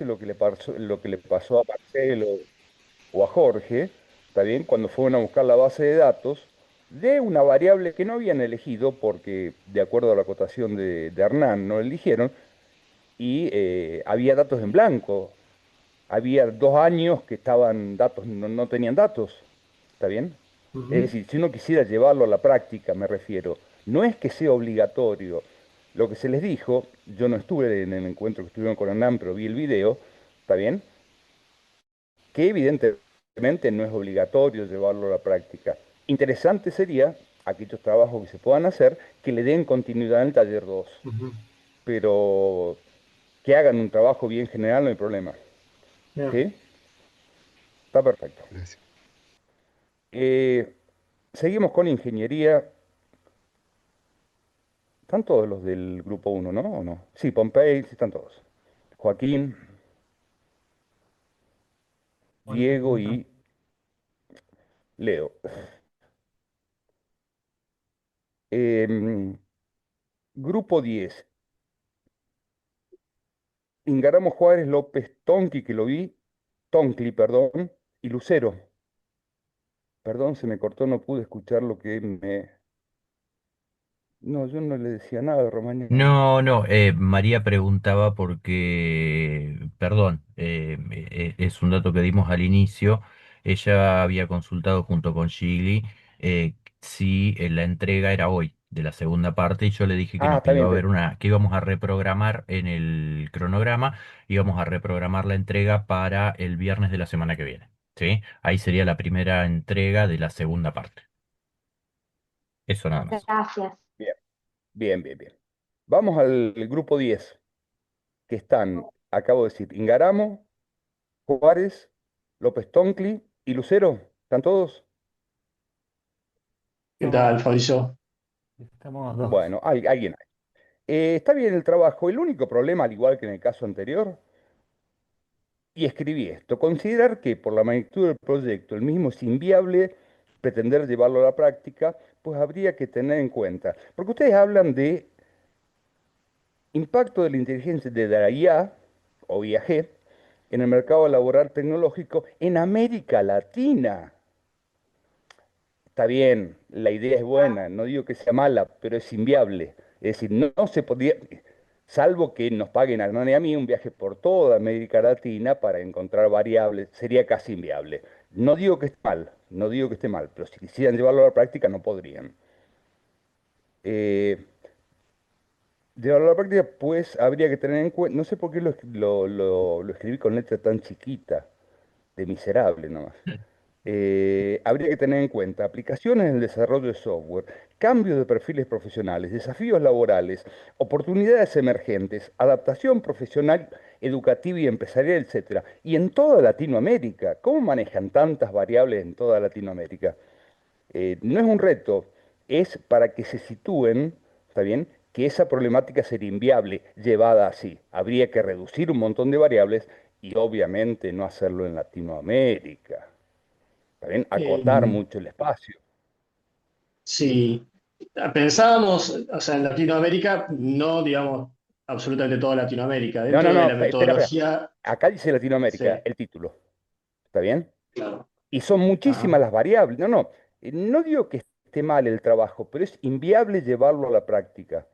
lo que le pasó a Marcelo o a Jorge, ¿está bien? Cuando fueron a buscar la base de datos de una variable que no habían elegido porque, de acuerdo a la acotación de Hernán, no eligieron, y había datos en blanco. Había 2 años que estaban datos, no tenían datos, ¿está bien? Es Ujú. decir, si uno quisiera llevarlo a la práctica, me refiero, no es que sea obligatorio. Lo que se les dijo, yo no estuve en el encuentro que estuvieron con Hernán, pero vi el video, ¿está bien? Que evidentemente no es obligatorio llevarlo a la práctica. Interesante sería, aquellos trabajos que se puedan hacer, que le den continuidad en el taller 2, Ujú. pero que hagan un trabajo bien general no hay problema. Bien. ¿Sí? Está perfecto. Gracias. Eh, Seguimos con ingeniería. Están todos los del grupo uno, ¿no? ¿O no? Sí, Pompey, sí están todos. Joaquín, Buena Diego pregunta. y Leo. Em, Grupo 10. Ingaramo Juárez López Tonki, que lo vi. Tonkli, perdón. Y Lucero. Perdón, se me cortó, no pude escuchar lo que me... No, yo no le decía nada, Romagnoli. No, no, María preguntaba porque, perdón, es un dato que dimos al inicio. Ella había consultado junto con Gigli si la entrega era hoy de la segunda parte y yo le dije que Ah, no, que está iba a bien, haber que íbamos a reprogramar en el cronograma, íbamos a reprogramar la entrega para el viernes de la semana que viene, ¿sí? Ahí sería la primera entrega de la segunda parte. Eso nada más. Gracias. bien, bien, bien, bien. Vamos al grupo 10, que están, acabo de decir, Ingaramo, Juárez, López Tonkli y Lucero. ¿Están todos? ¿Qué tal, Fabricio? Estamos dos. Bueno, alguien hay. Está bien el trabajo. El único problema, al igual que en el caso anterior, y escribí esto, considerar que por la magnitud del proyecto el mismo es inviable pretender llevarlo a la práctica, pues habría que tener en cuenta, porque ustedes hablan de impacto de la inteligencia de la IA o IAG en el mercado laboral tecnológico en América Latina. Está bien, la idea es buena, no digo que sea mala, pero es inviable. Es decir, no se podía, salvo que nos paguen a Hernán y a mí un viaje por toda América Latina para encontrar variables, sería casi inviable. No digo que esté mal, no digo que esté mal, pero si quisieran llevarlo a la práctica no podrían. Eh, Llevarlo a la práctica, pues habría que tener en cuenta, no sé por qué lo escribí con letra tan chiquita, de miserable nomás. Habría que tener en cuenta aplicaciones en el desarrollo de software, cambios de perfiles profesionales, desafíos laborales, oportunidades emergentes, adaptación profesional, educativa y empresarial, etcétera. Y en toda Latinoamérica, ¿cómo manejan tantas variables en toda Latinoamérica? No es un reto, es para que se sitúen, ¿está bien? Que esa problemática sería inviable llevada así. Habría que reducir un montón de variables y obviamente no hacerlo en Latinoamérica. ¿Está bien? Acotar Eh, mucho el espacio. sí, pensábamos, o sea, en Latinoamérica, no digamos absolutamente toda Latinoamérica. No, no, Dentro de no, la espera, espera. metodología, Acá dice sí, Latinoamérica, el título. ¿Está bien? claro. Y son muchísimas Ajá. las variables. No, no, no digo que esté mal el trabajo, pero es inviable llevarlo a la práctica.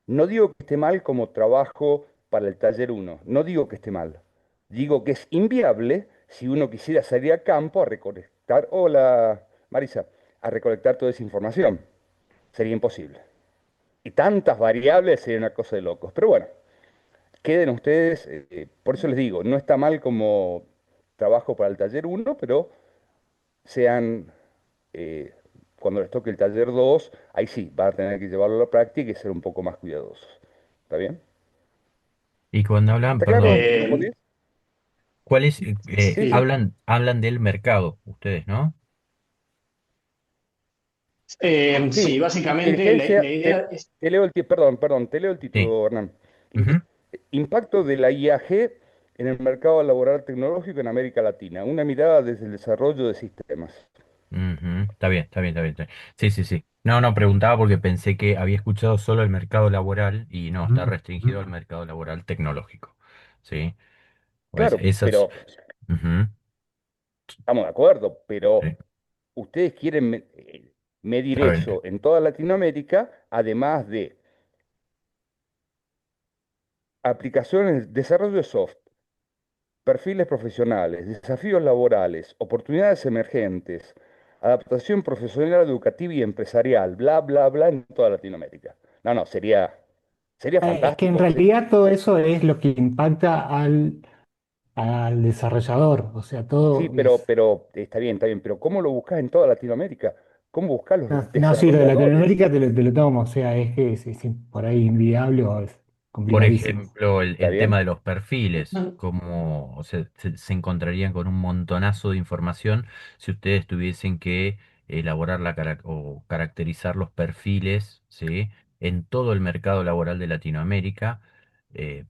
No digo que esté mal como trabajo para el taller uno. No digo que esté mal. Digo que es inviable si uno quisiera salir a campo a recolectar, hola Marisa, a recolectar toda esa información. Sería imposible. Y tantas variables sería una cosa de locos. Pero bueno, queden ustedes, por eso les digo, no está mal como trabajo para el taller uno, pero sean, eh, cuando les toque el taller 2 ahí sí, van a tener que llevarlo a la práctica y ser un poco más cuidadosos. ¿Está bien? Y cuando hablan, ¿Está claro perdón, el grupo 10? ¿cuál es? Sí. Hablan del mercado, ustedes, ¿no? Sí, Sí, básicamente inteligencia, la idea es, te leo perdón, te leo el Sí. título, Hernán. Ujú. Impacto de la IAG en el mercado laboral tecnológico en América Latina. Una mirada desde el desarrollo de sistemas. Ujú. Está bien, está bien, está bien, está bien. Sí, sí, sí. No, no, preguntaba porque pensé que había escuchado solo el mercado laboral y no, está restringido al mercado laboral tecnológico. ¿Sí? Claro, Esas, pero ujú, estamos de acuerdo, sí. pero ustedes quieren medir Claro, eso en toda Latinoamérica, además de aplicaciones, desarrollo de software, perfiles profesionales, desafíos laborales, oportunidades emergentes, adaptación profesional, educativa y empresarial, bla, bla, bla, en toda Latinoamérica. No, no, sería Es que en fantástico. realidad todo eso es lo que impacta al desarrollador. O sea, Sí, todo es. pero está bien, pero ¿cómo lo buscas en toda Latinoamérica? ¿Cómo buscas los No, no, sí, lo de desarrolladores? Latinoamérica te lo tomo. O sea, es que es por ahí inviable o es por complicadísimo. ejemplo, ¿Está el tema bien? de los perfiles, como o sea, se encontrarían con un montonazo de información si ustedes tuviesen que elaborar o caracterizar los perfiles, ¿sí? En todo el mercado laboral de Latinoamérica,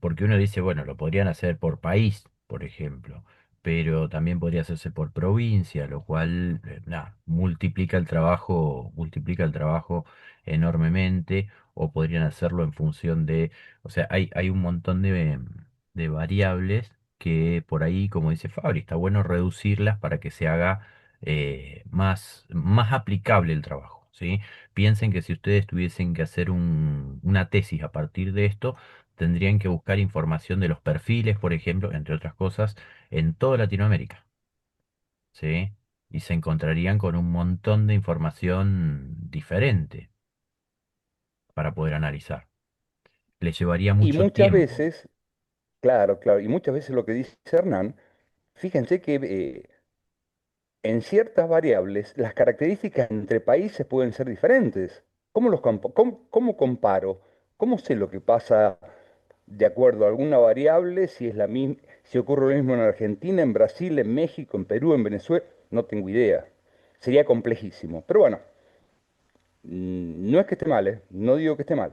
porque uno dice, bueno, lo podrían hacer por país, por ejemplo, pero también podría hacerse por provincia, lo cual, nada, multiplica el trabajo enormemente, o podrían hacerlo en función de, o sea, hay un montón de variables que por ahí, como dice Fabri, está bueno reducirlas para que se haga más aplicable el trabajo, ¿sí? Piensen que si ustedes tuviesen que hacer una tesis a partir de esto, tendrían que buscar información de los perfiles, por ejemplo, entre otras cosas, en toda Latinoamérica, ¿sí? Y se encontrarían con un montón de información diferente para poder analizar. Les llevaría Y mucho muchas tiempo. veces, claro, claro, y muchas veces lo que dice Hernán, fíjense que en ciertas variables las características entre países pueden ser diferentes. ¿Cómo comparo? ¿Cómo sé lo que pasa de acuerdo a alguna variable, si es la misma, si ocurre lo mismo en Argentina, en Brasil, en México, en Perú, en Venezuela? No tengo idea. Sería complejísimo. Pero bueno, no es que esté mal, ¿eh? No digo que esté mal.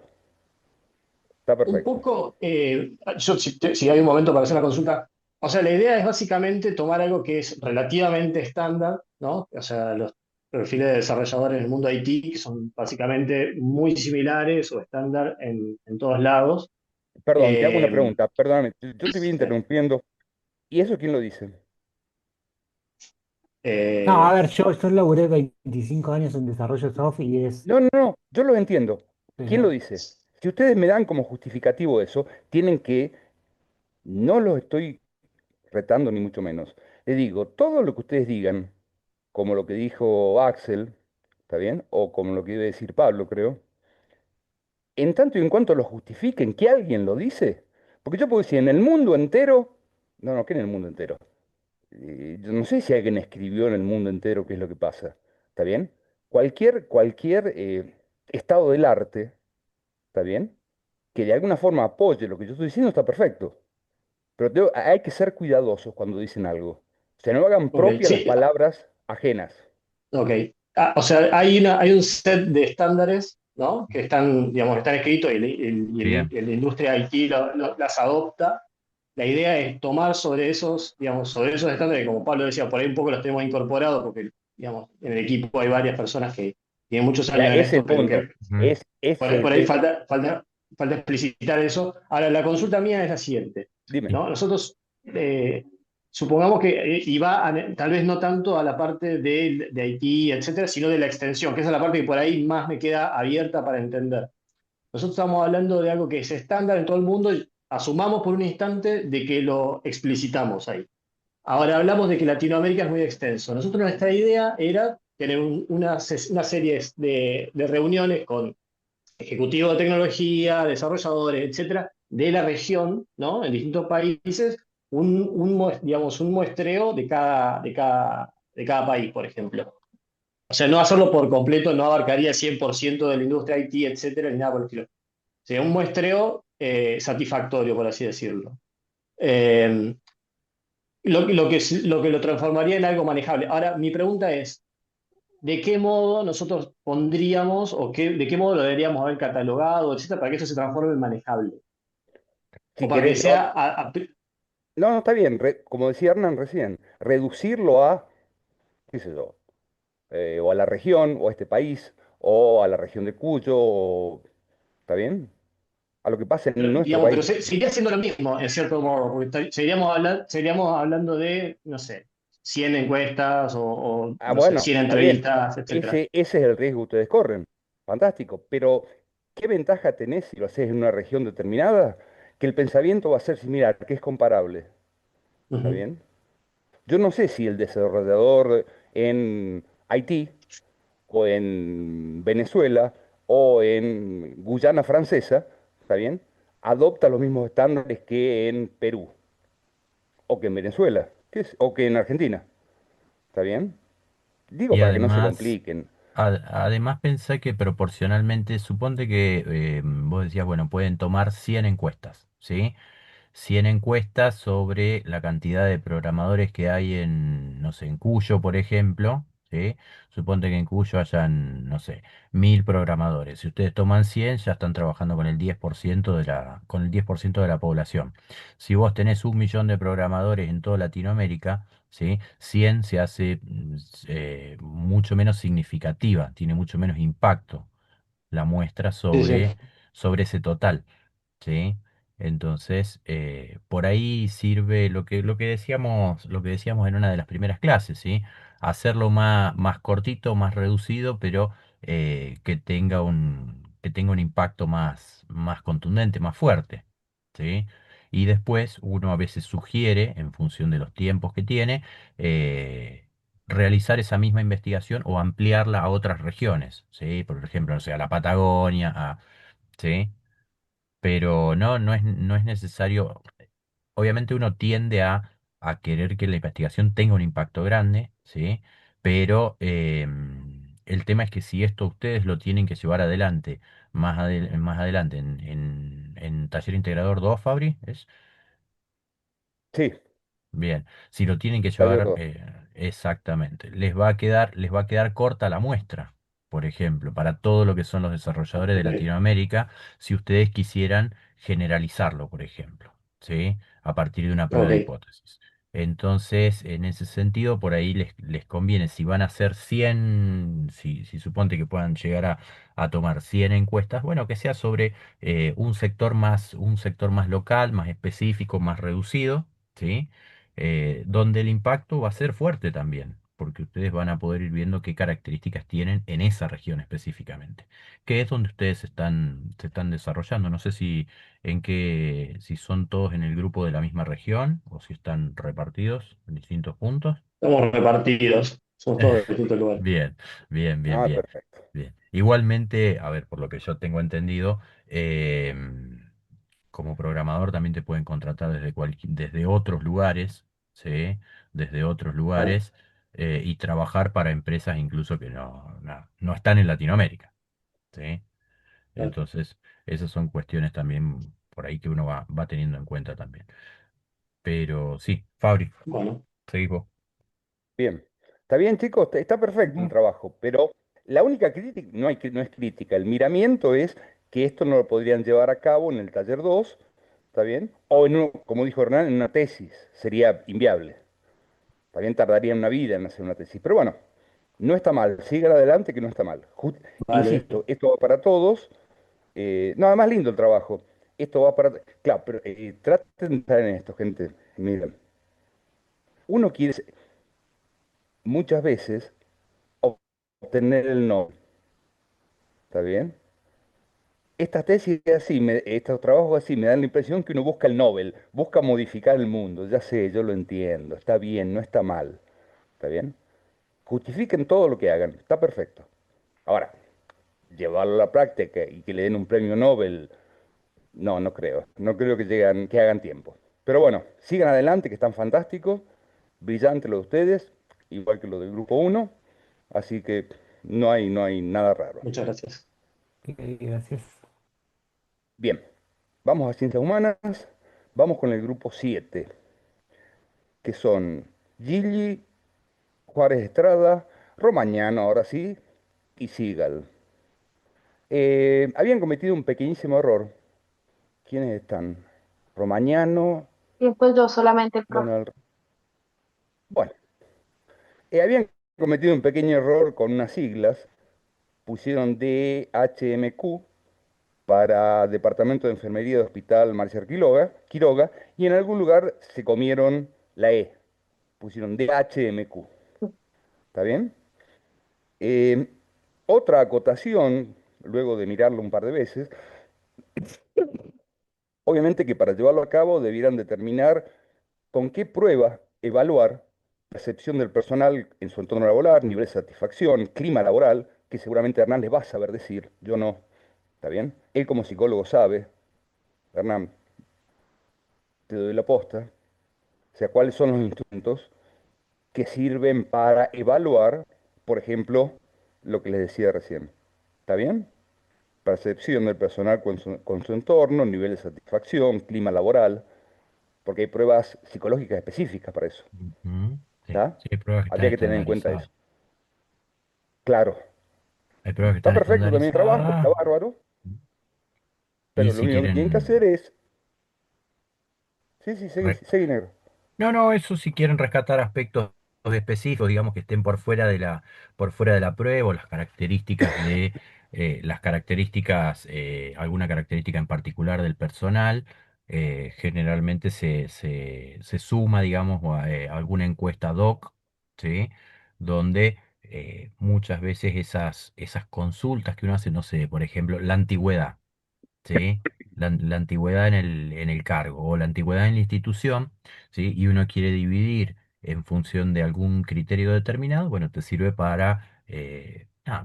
Está Un perfecto. poco, si hay un momento para hacer la consulta, o sea, la idea es básicamente tomar algo que es relativamente estándar, ¿no? O sea, los perfiles de desarrolladores en el mundo IT, que son básicamente muy similares o estándar en todos lados. Perdón, te hago una Eh, pregunta. Perdóname, yo te voy interrumpiendo. ¿Y eso quién lo dice? No, a eh, ver, yo laburé 25 años en desarrollo de software y es. No, no, no, yo lo entiendo. ¿Quién lo Pero, dice? Si ustedes me dan como justificativo eso, tienen que, no los estoy retando ni mucho menos. Les digo, todo lo que ustedes digan, como lo que dijo Axel, ¿está bien? O como lo que iba a decir Pablo, creo, en tanto y en cuanto lo justifiquen, que alguien lo dice. Porque yo puedo decir, en el mundo entero, no, no, que en el mundo entero. Yo no sé si alguien escribió en el mundo entero qué es lo que pasa, ¿está bien? Cualquier estado del arte, ¿está bien? Que de alguna forma apoye lo que yo estoy diciendo está perfecto. Pero hay que ser cuidadosos cuando dicen algo. O sea, no hagan ok, propias las sí, palabras ajenas. ok. O sea, hay un set de estándares, ¿no? Que están, digamos, están escritos Bien. y la industria IT las adopta. La idea es tomar sobre esos, digamos, sobre esos estándares, como Pablo decía, por ahí un poco los tenemos incorporados, porque, digamos, en el equipo hay varias personas que tienen muchos Ese años en es el esto, pero punto. que Ujú. Ese es el por ahí tema. falta explicitar eso. Ahora, la consulta mía es la siguiente, Dime. ¿no? Nosotros, supongamos que, y va tal vez no tanto a la parte de Haití, etcétera, sino de la extensión, que esa es la parte que por ahí más me queda abierta para entender. Nosotros estamos hablando de algo que es estándar en todo el mundo y asumamos por un instante de que lo explicitamos ahí. Ahora hablamos de que Latinoamérica es muy extenso. Nosotros nuestra idea era tener una serie de reuniones con ejecutivos de tecnología, desarrolladores, etcétera, de la región, ¿no? En distintos países, digamos, un muestreo de cada país, por ejemplo. O sea, no hacerlo por completo, no abarcaría el 100% de la industria IT, etcétera, ni nada por el estilo. Sería un muestreo satisfactorio, por así decirlo. Eh, lo que lo transformaría en algo manejable. Ahora, mi pregunta es, ¿de qué modo nosotros pondríamos o de qué modo lo deberíamos haber catalogado, etcétera, para que eso se transforme en manejable? O Si para que querés, sea... no, no, está bien. Como decía Hernán recién, reducirlo a, qué sé yo, o a la región, o a este país, o a la región de Cuyo, ¿está bien? a lo que pasa en nuestro Digamos, pero país. seguiría siendo lo mismo, en cierto modo, porque seguiríamos hablando de, no sé, 100 encuestas Ah, no sé, bueno, 100 está bien. entrevistas, etcétera. Ese es el riesgo que ustedes corren. Fantástico. Pero, ¿qué ventaja tenés si lo haces en una región determinada? Que el pensamiento va a ser similar, que es comparable. ¿Está Ujú. bien? Yo no sé si el desarrollador en Haití o en Venezuela o en Guyana Francesa, ¿está bien? Adopta los mismos estándares que en Perú o que en Venezuela, o que en Argentina, ¿está bien? Digo Y para que no se además, compliquen. además pensé que proporcionalmente, suponte que vos decías, bueno, pueden tomar 100 encuestas, ¿sí? 100 encuestas sobre la cantidad de programadores que hay en, no sé, en Cuyo, por ejemplo, ¿sí? Suponte que en Cuyo hayan, no sé, 1000 programadores. Si ustedes toman 100, ya están trabajando con el 10% con el 10% de la población. Si vos tenés 1 millón de programadores en toda Latinoamérica, ¿sí? 100 se hace mucho menos significativa, tiene mucho menos impacto la muestra Sí, sí. sobre ese total. ¿Sí? Entonces, por ahí sirve lo que decíamos en una de las primeras clases, ¿sí? Hacerlo más cortito, más reducido, pero que tenga un impacto más contundente, más fuerte, ¿sí? Y después uno a veces sugiere, en función de los tiempos que tiene, realizar esa misma investigación o ampliarla a otras regiones, ¿sí? Por ejemplo, no sé, a la Patagonia, ¿sí? Pero no es necesario. Obviamente uno tiende a querer que la investigación tenga un impacto grande, ¿sí? Pero el tema es que si esto ustedes lo tienen que llevar adelante más adelante en Taller Integrador 2, Fabri, ¿es? Sí, Bien, si lo tienen que taller llevar 2. exactamente, les va a quedar corta la muestra, por ejemplo, para todo lo que son los desarrolladores de Ok, Latinoamérica, si ustedes quisieran generalizarlo, por ejemplo, ¿sí? A partir de una prueba de ok. hipótesis. Entonces, en ese sentido, por ahí les conviene, si van a hacer 100, si suponte que puedan llegar a tomar 100 encuestas, bueno, que sea sobre un sector más local, más específico, más reducido, ¿sí? Donde el impacto va a ser fuerte también, porque ustedes van a poder ir viendo qué características tienen en esa región específicamente, que es donde ustedes se están desarrollando. No sé si son todos en el grupo de la misma región o si están repartidos en distintos puntos. Estamos repartidos, somos todos de distintos lugares. Bien, bien, bien, Ah, bien, perfecto. bien. Igualmente, a ver, por lo que yo tengo entendido, como programador también te pueden contratar desde otros lugares, ¿sí? Desde otros Claro, lugares y trabajar para empresas incluso que no están en Latinoamérica, ¿sí? claro. Entonces, esas son cuestiones también por ahí que uno va teniendo en cuenta también. Pero sí, Fabri, Bueno, seguís vos. Bien. Está bien, chicos, está perfecto el bueno, trabajo, pero la única crítica, no es crítica, el miramiento es que esto no lo podrían llevar a cabo en el taller 2, ¿está bien? O como dijo Hernán, en una tesis, sería inviable. También tardaría una vida en hacer una tesis, pero bueno, no está mal, sigan adelante que no está mal. vale, Insisto, esto va para todos, nada más lindo el trabajo. Esto va para... Claro, pero traten de estar en esto, gente. Miren, uno quiere muchas veces obtener el no, ¿está bien? Estas tesis así, estos trabajos así, me dan la impresión que uno busca el Nobel, busca modificar el mundo. Ya sé, yo lo entiendo, está bien, no está mal, ¿está bien? Justifiquen todo lo que hagan, está perfecto. Ahora, llevarlo a la práctica y que le den un premio Nobel, no, no creo. No creo que hagan tiempo. Pero bueno, sigan adelante, que están fantásticos, brillante lo de ustedes, igual que lo del grupo uno, así que no hay nada raro. muchas gracias. Ok, gracias. Bien, vamos a ciencias humanas, vamos con el grupo 7 que son Gilli, Juárez Estrada, Romagnano, ahora sí, y Sigal. Habían cometido un pequeñísimo error. ¿Quiénes están? Romagnano, Y después yo solamente, profe. bueno, bueno, habían cometido un pequeño error con unas siglas, pusieron DHMQ para Departamento de Enfermería de Hospital Marcial Quiroga, y en algún lugar se comieron la E, pusieron DHMQ. ¿Está bien? Eh, Otra acotación, luego de mirarlo un par de veces, obviamente que para llevarlo a cabo debieran determinar con qué prueba evaluar percepción del personal en su entorno laboral, nivel de satisfacción, clima laboral, que seguramente Hernán les va a saber decir, yo no. ¿Está bien? Él como psicólogo sabe, Hernán, te doy la posta, o sea, cuáles son los instrumentos que sirven para evaluar, por ejemplo, lo que les decía recién. ¿Está bien? Percepción del personal con su entorno, nivel de satisfacción, clima laboral, porque hay pruebas psicológicas específicas para eso. Ujú, sí, ¿Está? sí, hay pruebas que están Habría que tener en cuenta estandarizadas. eso. Claro, Hay pruebas que está están perfecto también el trabajo, está estandarizadas. bárbaro, Y pero lo si único que tienen que quieren... hacer es... Sí, sí, seguí negro. No, no, eso si quieren rescatar aspectos específicos, digamos que estén por fuera de la prueba, o las características, alguna característica en particular del personal, generalmente se suma, digamos, a alguna encuesta doc, ¿sí? Donde muchas veces esas consultas que uno hace, no sé, por ejemplo, la antigüedad. ¿Sí? La antigüedad en el cargo o la antigüedad en la institución, ¿sí? Y uno quiere dividir en función de algún criterio determinado, bueno, te sirve para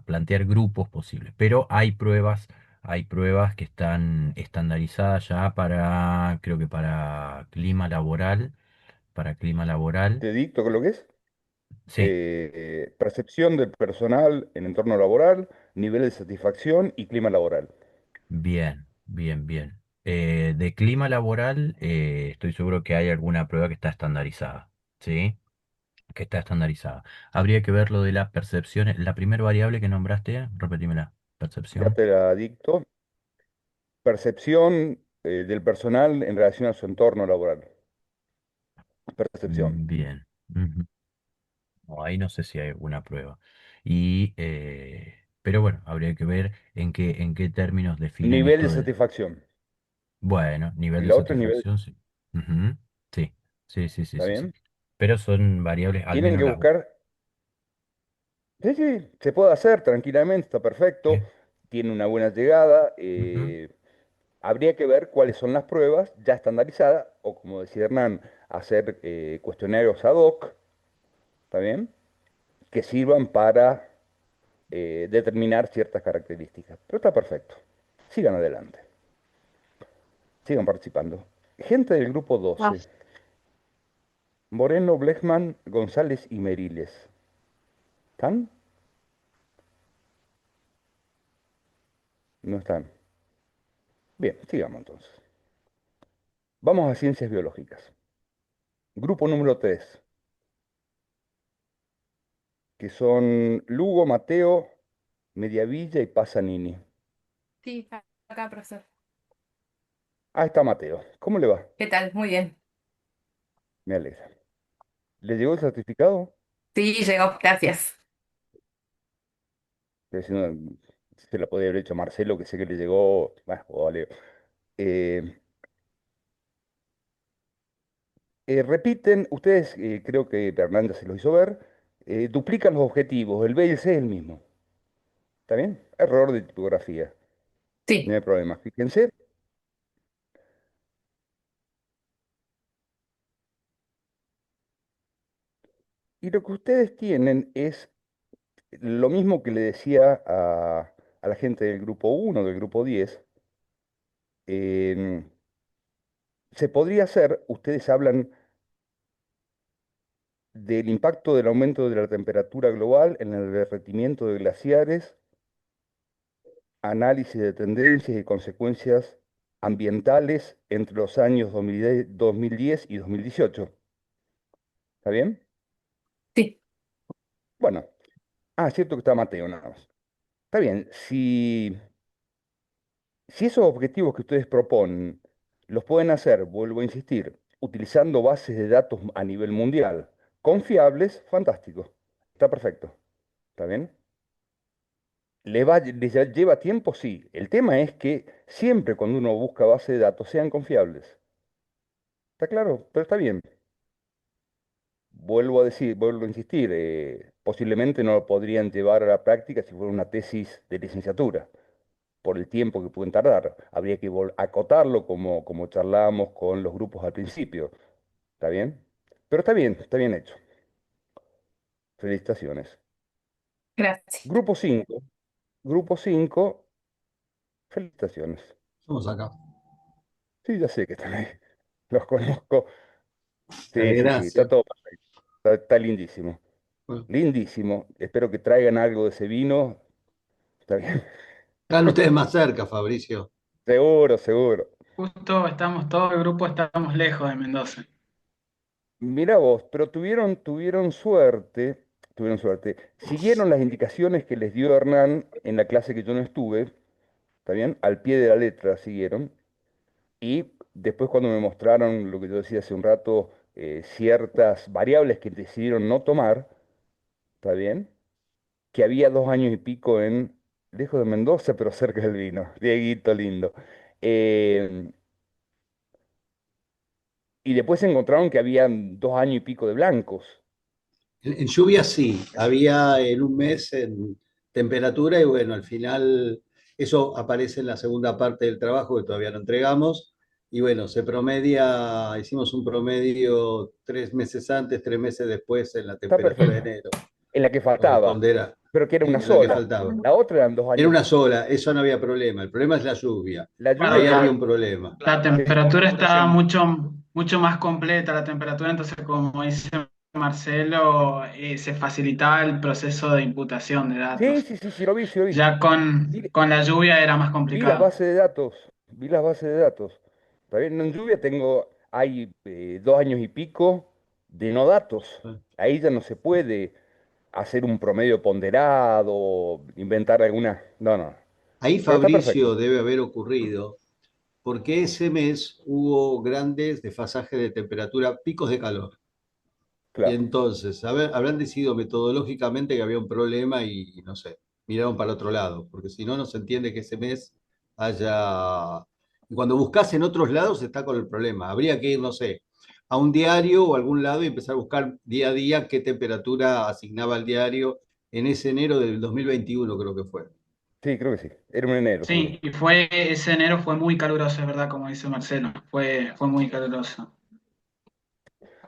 plantear grupos posibles. Pero hay pruebas que están estandarizadas ya para, creo que para clima laboral, Te dicto con lo que es. sí. Percepción del personal en entorno laboral, nivel de satisfacción y clima laboral. Bien, bien, bien. De clima laboral, estoy seguro que hay alguna prueba que está estandarizada, ¿sí? Que está estandarizada. Habría que ver lo de la percepción. La primera variable que nombraste, repetímela. Ya Percepción. te la dicto. Percepción del personal en relación a su entorno laboral. Percepción. Bien. Ujú. No, ahí no sé si hay alguna prueba. Y, pero bueno, habría que ver en qué términos definen Nivel de esto de, satisfacción. bueno, Y nivel de la otra es nivel, satisfacción, sí. Ujú. Sí, sí, sí, sí, ¿está sí, sí. bien? Pero son variables, al Tienen menos que las... buscar, sí, sí, se puede hacer tranquilamente, está perfecto, Bien. tiene una buena llegada. Ujú. Habría que ver cuáles son las pruebas ya estandarizadas, o como decía Hernán, hacer cuestionarios ad hoc, ¿está bien? Que sirvan para determinar ciertas características. Pero está perfecto. Sigan adelante, sigan participando. Gente del grupo 12, Vas. Moreno, Blechman, González y Meriles. ¿Están? No están. Bien, sigamos entonces. Vamos a ciencias biológicas. Grupo número 3, que son Lugo, Mateo, Mediavilla y Pasanini. Sí, acá, profesor. Ah, está Mateo. ¿Cómo le va? ¿Qué tal? Muy bien. Me alegra. ¿Le llegó el certificado? Sí, llegó, gracias. Pero si no, se la podía haber hecho a Marcelo, que sé que le llegó. Bueno, vale. Eh, Repiten, ustedes, creo que Fernanda se los hizo ver, duplican los objetivos. El B y el C es el mismo. ¿Está bien? Error de tipografía. No Sí, hay problema. Fíjense. Y lo que ustedes tienen es lo mismo que le decía a la gente del grupo 1, del grupo 10. em, Se podría hacer, ustedes hablan del impacto del aumento de la temperatura global en el derretimiento de glaciares, análisis de tendencias y consecuencias ambientales entre los años 2010 y 2018. ¿Está bien? sí, Bueno, cierto que está Mateo nada más. Está bien, si esos objetivos que ustedes proponen los pueden hacer, vuelvo a insistir, utilizando bases de datos a nivel mundial, confiables, fantástico. Está perfecto. ¿Está bien? les lleva tiempo, sí. El tema es que siempre cuando uno busca base de datos sean confiables. ¿Está claro? Pero está bien. Vuelvo a decir, vuelvo a insistir, posiblemente no lo podrían llevar a la práctica si fuera una tesis de licenciatura, por el tiempo que pueden tardar. Habría que acotarlo como charlábamos con los grupos al principio. ¿Está bien? Pero está bien hecho. Felicitaciones. Gracias. Grupo 5, Grupo 5, felicitaciones. Estamos acá. Sí, ya sé que están ahí. Los conozco. Sí, sí, sí, está Gracias. todo perfecto. Está lindísimo. Bueno, Lindísimo. Espero que traigan algo de ese vino. Está bien. están ustedes más cerca, Fabricio. Seguro, seguro. Justo estamos, todo el grupo estamos lejos de Mendoza. Mira vos, pero tuvieron suerte, tuvieron suerte. Siguieron las indicaciones que les dio Hernán en la clase que yo no estuve, ¿está bien? Al pie de la letra siguieron. Y después cuando me mostraron lo que yo decía hace un rato, ciertas variables que decidieron no tomar, ¿está bien? Que había 2 años y pico lejos de Mendoza, pero cerca del vino. Dieguito lindo. Eh, y después encontraron que habían 2 años y pico de blancos. En lluvia sí, había en un mes en temperatura y bueno, al final eso aparece en la segunda parte del trabajo que todavía no entregamos y bueno, se promedia, hicimos un promedio 3 meses antes, 3 meses después en la Está temperatura de perfecto. enero, En la que faltaba, corresponder pero que era una en la que sola. faltaba. La otra eran dos Era años. una sola, eso no había problema, el problema es la lluvia, La Claro, lluvia ahí ya había no. un problema. la Sí, temperatura está mucho más completa, la temperatura, entonces como dice Marcelo, se facilitaba el proceso de imputación de sí, datos. sí, sí, sí, lo vi, sí lo vi. Ya Vi, con la lluvia era más vi las complicado. bases de datos, vi las bases de datos. Está bien, en lluvia hay 2 años y pico de no datos. Ahí ya no se puede hacer un promedio ponderado, inventar alguna. No, no. Ahí Pero está perfecto, Fabricio debe haber ocurrido porque ese mes hubo grandes desfasajes de temperatura, picos de calor. Y claro. entonces, habrán decidido metodológicamente que había un problema y no sé, miraron para otro lado, porque si no, no se entiende que ese mes haya... Y cuando buscas en otros lados está con el problema. Habría que ir, no sé, a un diario o a algún lado y empezar a buscar día a día qué temperatura asignaba el diario en ese enero del 2021, creo que fue. Sí, creo que sí. Era un enero, seguro. Sí, y ese enero fue muy caluroso, es verdad, como dice Marcelo, fue muy caluroso.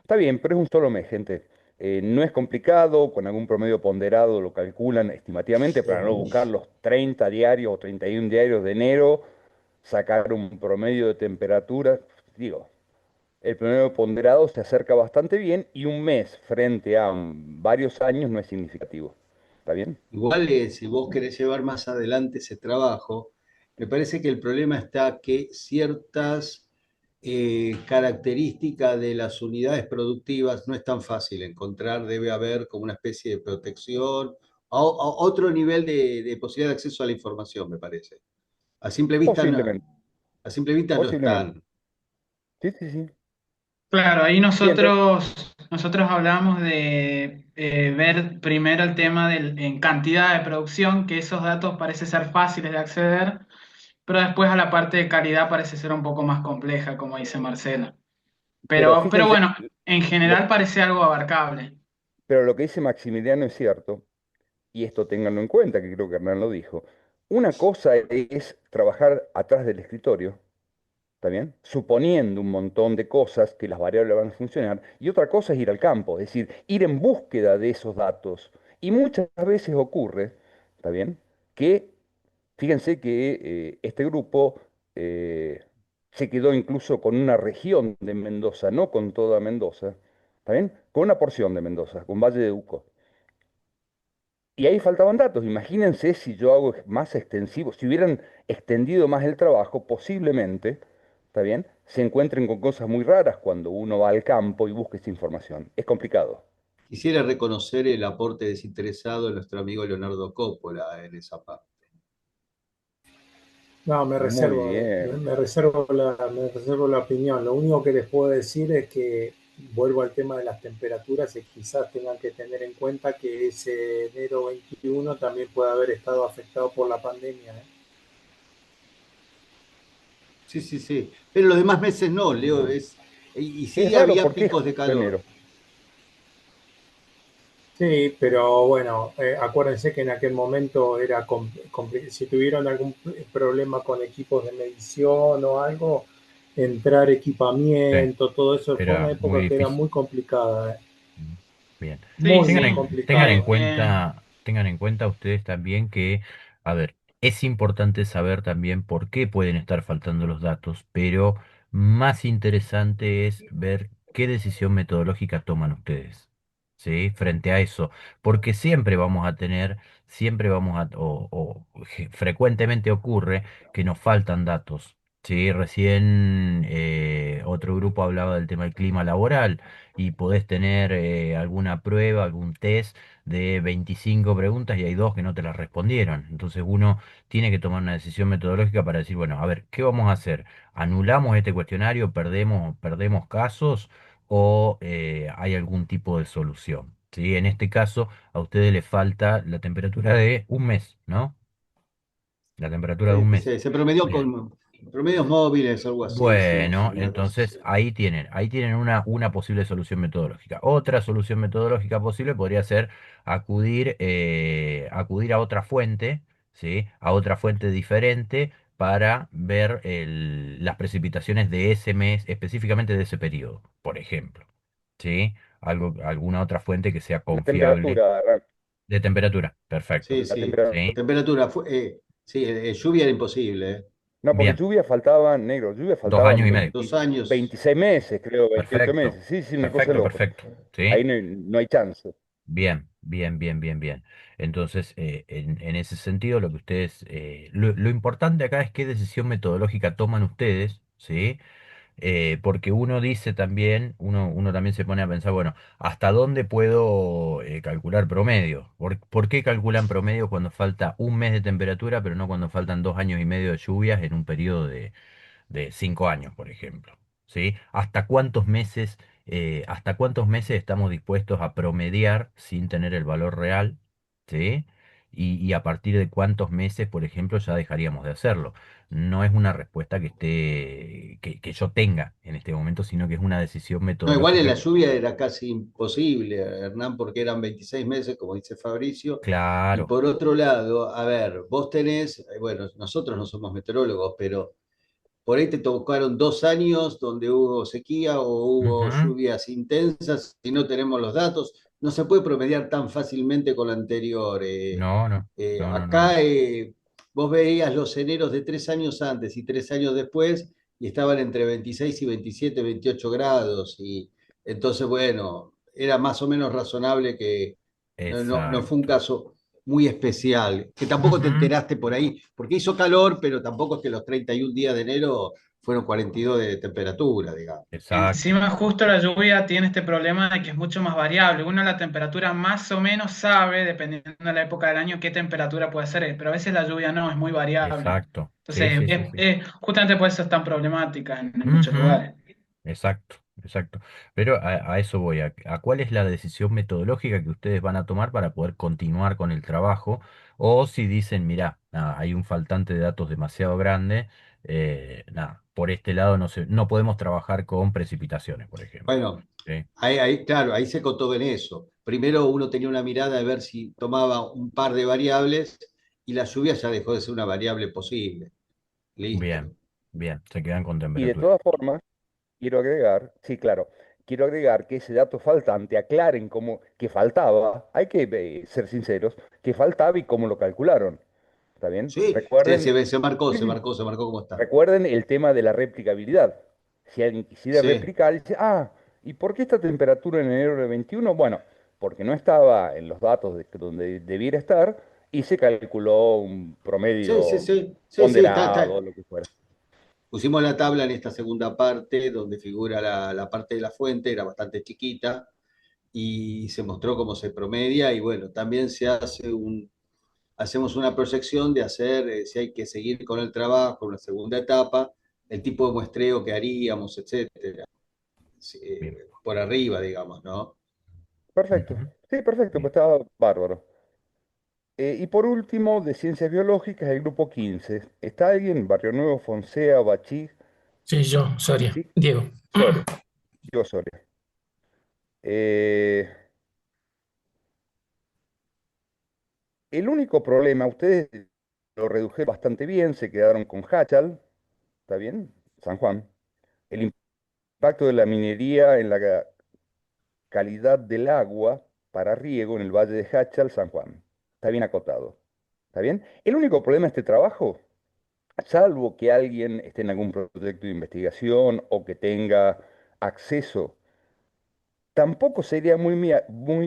Está bien, pero es un solo mes, gente. No es complicado, con algún promedio ponderado lo calculan estimativamente para no buscar los 30 diarios o 31 diarios de enero, sacar un promedio de temperatura. Digo, el promedio ponderado se acerca bastante bien y un mes frente a varios años no es significativo. ¿Está bien? Igual, si vos querés llevar más adelante ese trabajo, me parece que el problema está que ciertas características de las unidades productivas no es tan fácil encontrar, debe haber como una especie de protección, a otro nivel de posibilidad de acceso a la información, me parece. A simple vista, Posiblemente, a simple vista no posiblemente. están. Sí, sí, sí. Claro, ahí Bien, pero nosotros hablamos de ver primero el tema en cantidad de producción, que esos datos parece ser fáciles de acceder, pero después a la parte de calidad parece ser un poco más compleja, como dice Marcela. pero Pero fíjense, bueno, en general lo, parece algo abarcable. pero lo que dice Maximiliano es cierto. Y esto ténganlo en cuenta, que creo que Hernán lo dijo. Una cosa es trabajar atrás del escritorio, ¿está bien? Suponiendo un montón de cosas que las variables van a funcionar, y otra cosa es ir al campo, es decir, ir en búsqueda de esos datos. Y muchas veces ocurre, ¿está bien? Que, fíjense que este grupo se quedó incluso con una región de Mendoza, no con toda Mendoza, ¿está bien? Con una porción de Mendoza, con Valle de Uco. Y ahí faltaban datos. Imagínense si yo hago más extensivo, si hubieran extendido más el trabajo, posiblemente, ¿está bien? Se encuentren con cosas muy raras cuando uno va al campo y busca esa información. Es complicado. Quisiera reconocer el aporte desinteresado de nuestro amigo Leonardo Coppola en esa parte. No, Muy bien. me reservo la opinión. Lo único que les puedo decir es que vuelvo al tema de las temperaturas, y quizás tengan que tener en cuenta que ese enero 21 también puede haber estado afectado por la pandemia, ¿eh? Sí, sí, sí. Pero los demás meses no, Leo, y Es sí raro había porque es picos de justo calor. enero. Sí, pero bueno, acuérdense que en aquel momento era si tuvieron algún problema con equipos de medición o algo, entrar Sí, equipamiento, todo eso fue una era muy época que era difícil. muy complicada, Mm, Bien. Sí, muy, Tengan muy sí. en complicada. tengan en cuenta ustedes también que, a ver, es importante saber también por qué pueden estar faltando los datos, pero más interesante es ver qué decisión metodológica toman ustedes, ¿sí? Frente a eso, porque siempre vamos a, frecuentemente ocurre que nos faltan datos. Sí, recién otro grupo hablaba del tema del clima laboral y podés tener alguna prueba, algún test de 25 preguntas y hay dos que no te las respondieron. Entonces uno tiene que tomar una decisión metodológica para decir, bueno, a ver, ¿qué vamos a hacer? ¿Anulamos este cuestionario, perdemos casos o hay algún tipo de solución? ¿Sí? En este caso, a ustedes les falta la temperatura de un mes, ¿no? La temperatura de un Sí, mes. se promedió Bien. con promedios móviles, algo así, hicimos Bueno, una cosa así. entonces ahí tienen una posible solución metodológica. Otra solución metodológica posible podría ser acudir a otra fuente, ¿sí? A otra fuente diferente para ver las precipitaciones de ese mes, específicamente de ese periodo, por ejemplo, ¿sí? Alguna otra fuente que sea La confiable temperatura, de temperatura. Perfecto, Sí, la sí. temperatura. ¿sí? Temperatura, sí, lluvia era imposible, ¿eh? No, porque Bien, lluvia faltaban, negro, lluvia 2 años y faltaban medio. 2 años. 26 meses, creo, 28 Perfecto, meses. Sí, sí, una cosa de perfecto, loco. perfecto, ¿sí? Ahí no hay chance. Bien, bien, bien, bien, bien. Entonces, en ese sentido, lo que ustedes, lo importante acá es qué decisión metodológica toman ustedes, ¿sí? Porque uno dice también, uno también se pone a pensar, bueno, ¿hasta dónde puedo calcular promedio? ¿Por qué calculan promedio cuando falta un mes de temperatura, pero no cuando faltan 2 años y medio de lluvias en un periodo de 5 años, por ejemplo? ¿Sí? ¿Hasta cuántos meses estamos dispuestos a promediar sin tener el valor real? ¿Sí? Y a partir de cuántos meses, por ejemplo, ya dejaríamos de hacerlo. No es una respuesta que yo tenga en este momento, sino que es una decisión No, igual en metodológica. la lluvia era casi imposible, Hernán, porque eran 26 meses, como dice Fabricio. Y Claro. por otro lado, a ver, vos tenés, bueno, nosotros no somos meteorólogos, pero por ahí te tocaron 2 años donde hubo sequía o hubo Ujú. lluvias intensas y no tenemos los datos. No se puede promediar tan fácilmente con lo anterior. No, no, no, no, no, no. Acá vos veías los eneros de 3 años antes y 3 años después y estaban entre 26 y 27, 28 grados. Y entonces, bueno, era más o menos razonable que no fue un Exacto. caso muy especial, que tampoco te Ujú. enteraste por ahí, porque hizo calor, pero tampoco es que los 31 días de enero fueron 42 de temperatura, digamos. Exacto. Encima justo la lluvia tiene este problema de que es mucho más variable. Uno la temperatura más o menos sabe, dependiendo de la época del año, qué temperatura puede ser, pero a veces la lluvia no, es muy variable. Exacto. Sí, Entonces, sí, sí, sí. justamente por eso es tan problemática en muchos Ujú. lugares. Exacto, exacto. Pero a eso voy, a cuál es la decisión metodológica que ustedes van a tomar para poder continuar con el trabajo, o si dicen, mirá, nada, hay un faltante de datos demasiado grande, nada, por este lado no podemos trabajar con precipitaciones, por ejemplo. Bueno, ¿Sí? claro, ahí se contó en eso. Primero uno tenía una mirada de ver si tomaba un par de variables y la lluvia ya dejó de ser una variable posible. Bien, Listo. bien, se quedan con Y de temperatura. todas formas, quiero agregar, sí, claro, quiero agregar que ese dato faltante aclaren cómo que faltaba, hay que ser sinceros, que faltaba y cómo lo calcularon. ¿Está bien? Sí, Recuerden, se marcó, sí, sí, se marcó como está. recuerden el tema de la replicabilidad. Si alguien quisiera Sí, replicar, dice, ¿y por qué esta temperatura en enero del 21? Bueno, porque no estaba en los datos donde debiera estar y se calculó un sí, sí, promedio sí, sí, sí, ponderado, lo que fuera. Pusimos la tabla en esta segunda parte donde figura la parte de la fuente, era bastante chiquita y se mostró cómo se promedia y bueno, también hacemos una proyección de hacer, si hay que seguir con el trabajo, una segunda etapa, el tipo de muestreo que haríamos, etcétera. Bien. por arriba, digamos, ¿no? Perfecto. Ujú. Sí, perfecto, pues Bien. estaba bárbaro. Y por último, de ciencias biológicas, el grupo 15. ¿Está alguien? Barrio Nuevo, Fonsea, Bachí, Sí, yo, Soria, sí, Diego. Soria, yo Soria. Eh, el único problema, ustedes lo redujeron bastante bien, se quedaron con Hachal, ¿está bien? San Juan. El impacto de la minería en la calidad del agua para riego en el valle de Hachal, San Juan. Está bien acotado. ¿Está bien? El único problema de este trabajo, salvo que alguien esté en algún proyecto de investigación o que tenga acceso, tampoco sería muy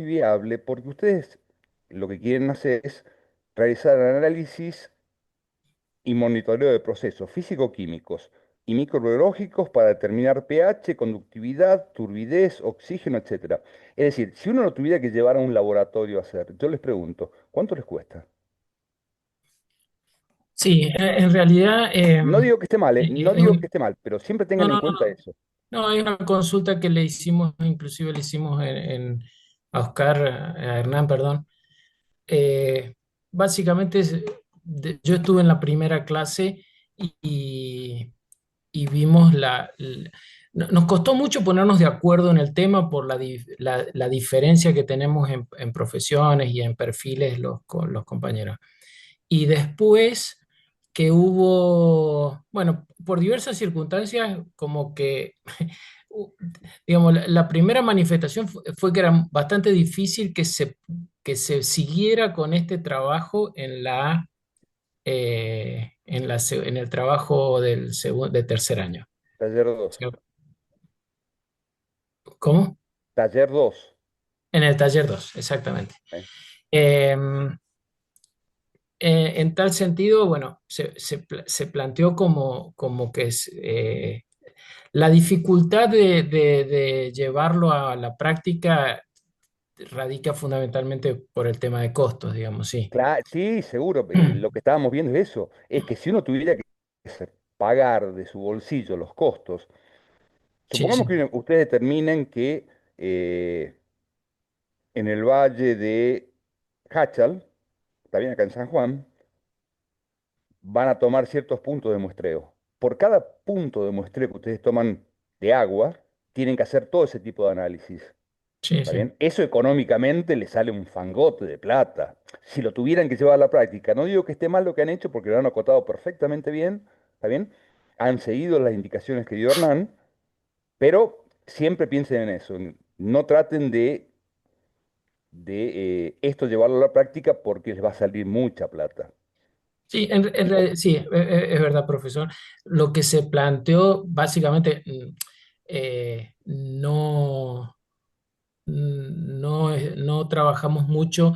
viable porque ustedes lo que quieren hacer es realizar análisis y monitoreo de procesos físico-químicos y microbiológicos para determinar pH, conductividad, turbidez, oxígeno, etcétera. Es decir, si uno lo tuviera que llevar a un laboratorio a hacer, yo les pregunto, ¿cuánto les cuesta? Sí, en realidad, No digo que esté mal, ¿eh? No digo que un- esté mal, pero siempre no, tengan en no, cuenta no, eso. no, hay una consulta que le hicimos, inclusive le hicimos a Oscar, a Hernán, perdón. Eh, Básicamente, yo estuve en la primera clase y, y vimos nos costó mucho ponernos de acuerdo en el tema por la diferencia que tenemos en profesiones y en perfiles los compañeros. Y después que hubo, bueno, por diversas circunstancias, como que, u- digamos, la primera manifestación fue que era bastante difícil que se siguiera con este trabajo en el trabajo de tercer año. Taller 2. ¿Sí? ¿Cómo? Taller 2. En el taller 2 exactamente. ¿Eh? Em, en tal sentido, bueno, se planteó como que la dificultad de llevarlo a la práctica radica fundamentalmente por el tema de costos, digamos, sí. Sí, seguro. Lo que estábamos viendo es eso. Es que si uno tuviera que pagar de su bolsillo los costos, Sí, supongamos sí, que ustedes determinen que eh, en el valle de Hachal, está bien acá en San Juan, van a tomar ciertos puntos de muestreo. Por cada punto de muestreo que ustedes toman de agua, tienen que hacer todo ese tipo de análisis. sí, ¿Está sí. bien? Eso económicamente le sale un fangote de plata. Si lo tuvieran que llevar a la práctica, no digo que esté mal lo que han hecho porque lo han acotado perfectamente bien, ¿está bien? Han seguido las indicaciones que dio Hernán, pero siempre piensen en eso. No traten de esto llevarlo a la práctica porque les va a salir mucha plata. Sí, sí, es verdad, profesor. Lo que se planteó básicamente no trabajamos mucho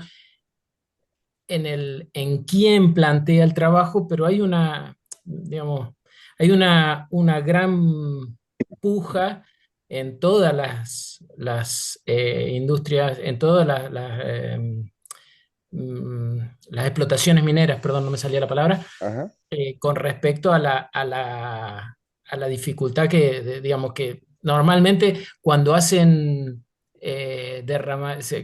en quién plantea el trabajo, pero digamos, hay una gran puja en todas las industrias, en todas las explotaciones mineras, perdón, no me salía la palabra, Ajá, con respecto a la dificultad digamos, que normalmente cuando hacen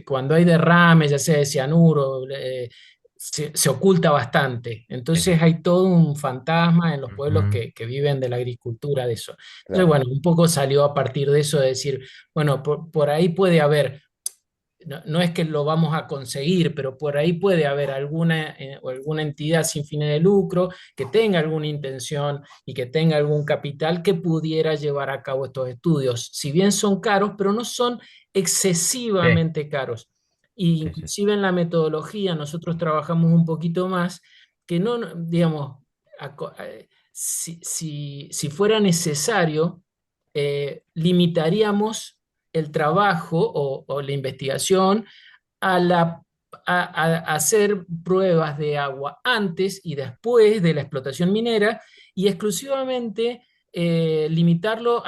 cuando hay derrames, ya sea de cianuro, se oculta bastante. Sí. Entonces hay todo un fantasma en los pueblos Ujú. que viven de la agricultura de eso. Entonces, claro. bueno, un poco salió a partir de eso de decir, bueno, por ahí puede haber no es que lo vamos a conseguir, pero por ahí puede haber o alguna entidad sin fines de lucro que tenga alguna intención y que tenga algún capital que pudiera llevar a cabo estos estudios. Si bien son caros, pero no son Sí, excesivamente caros. Y sí, sí. inclusive en la metodología nosotros trabajamos un poquito más, que digamos, si fuera necesario, limitaríamos el trabajo o la investigación a, la, a hacer pruebas de agua antes y después de la explotación minera y exclusivamente limitarlo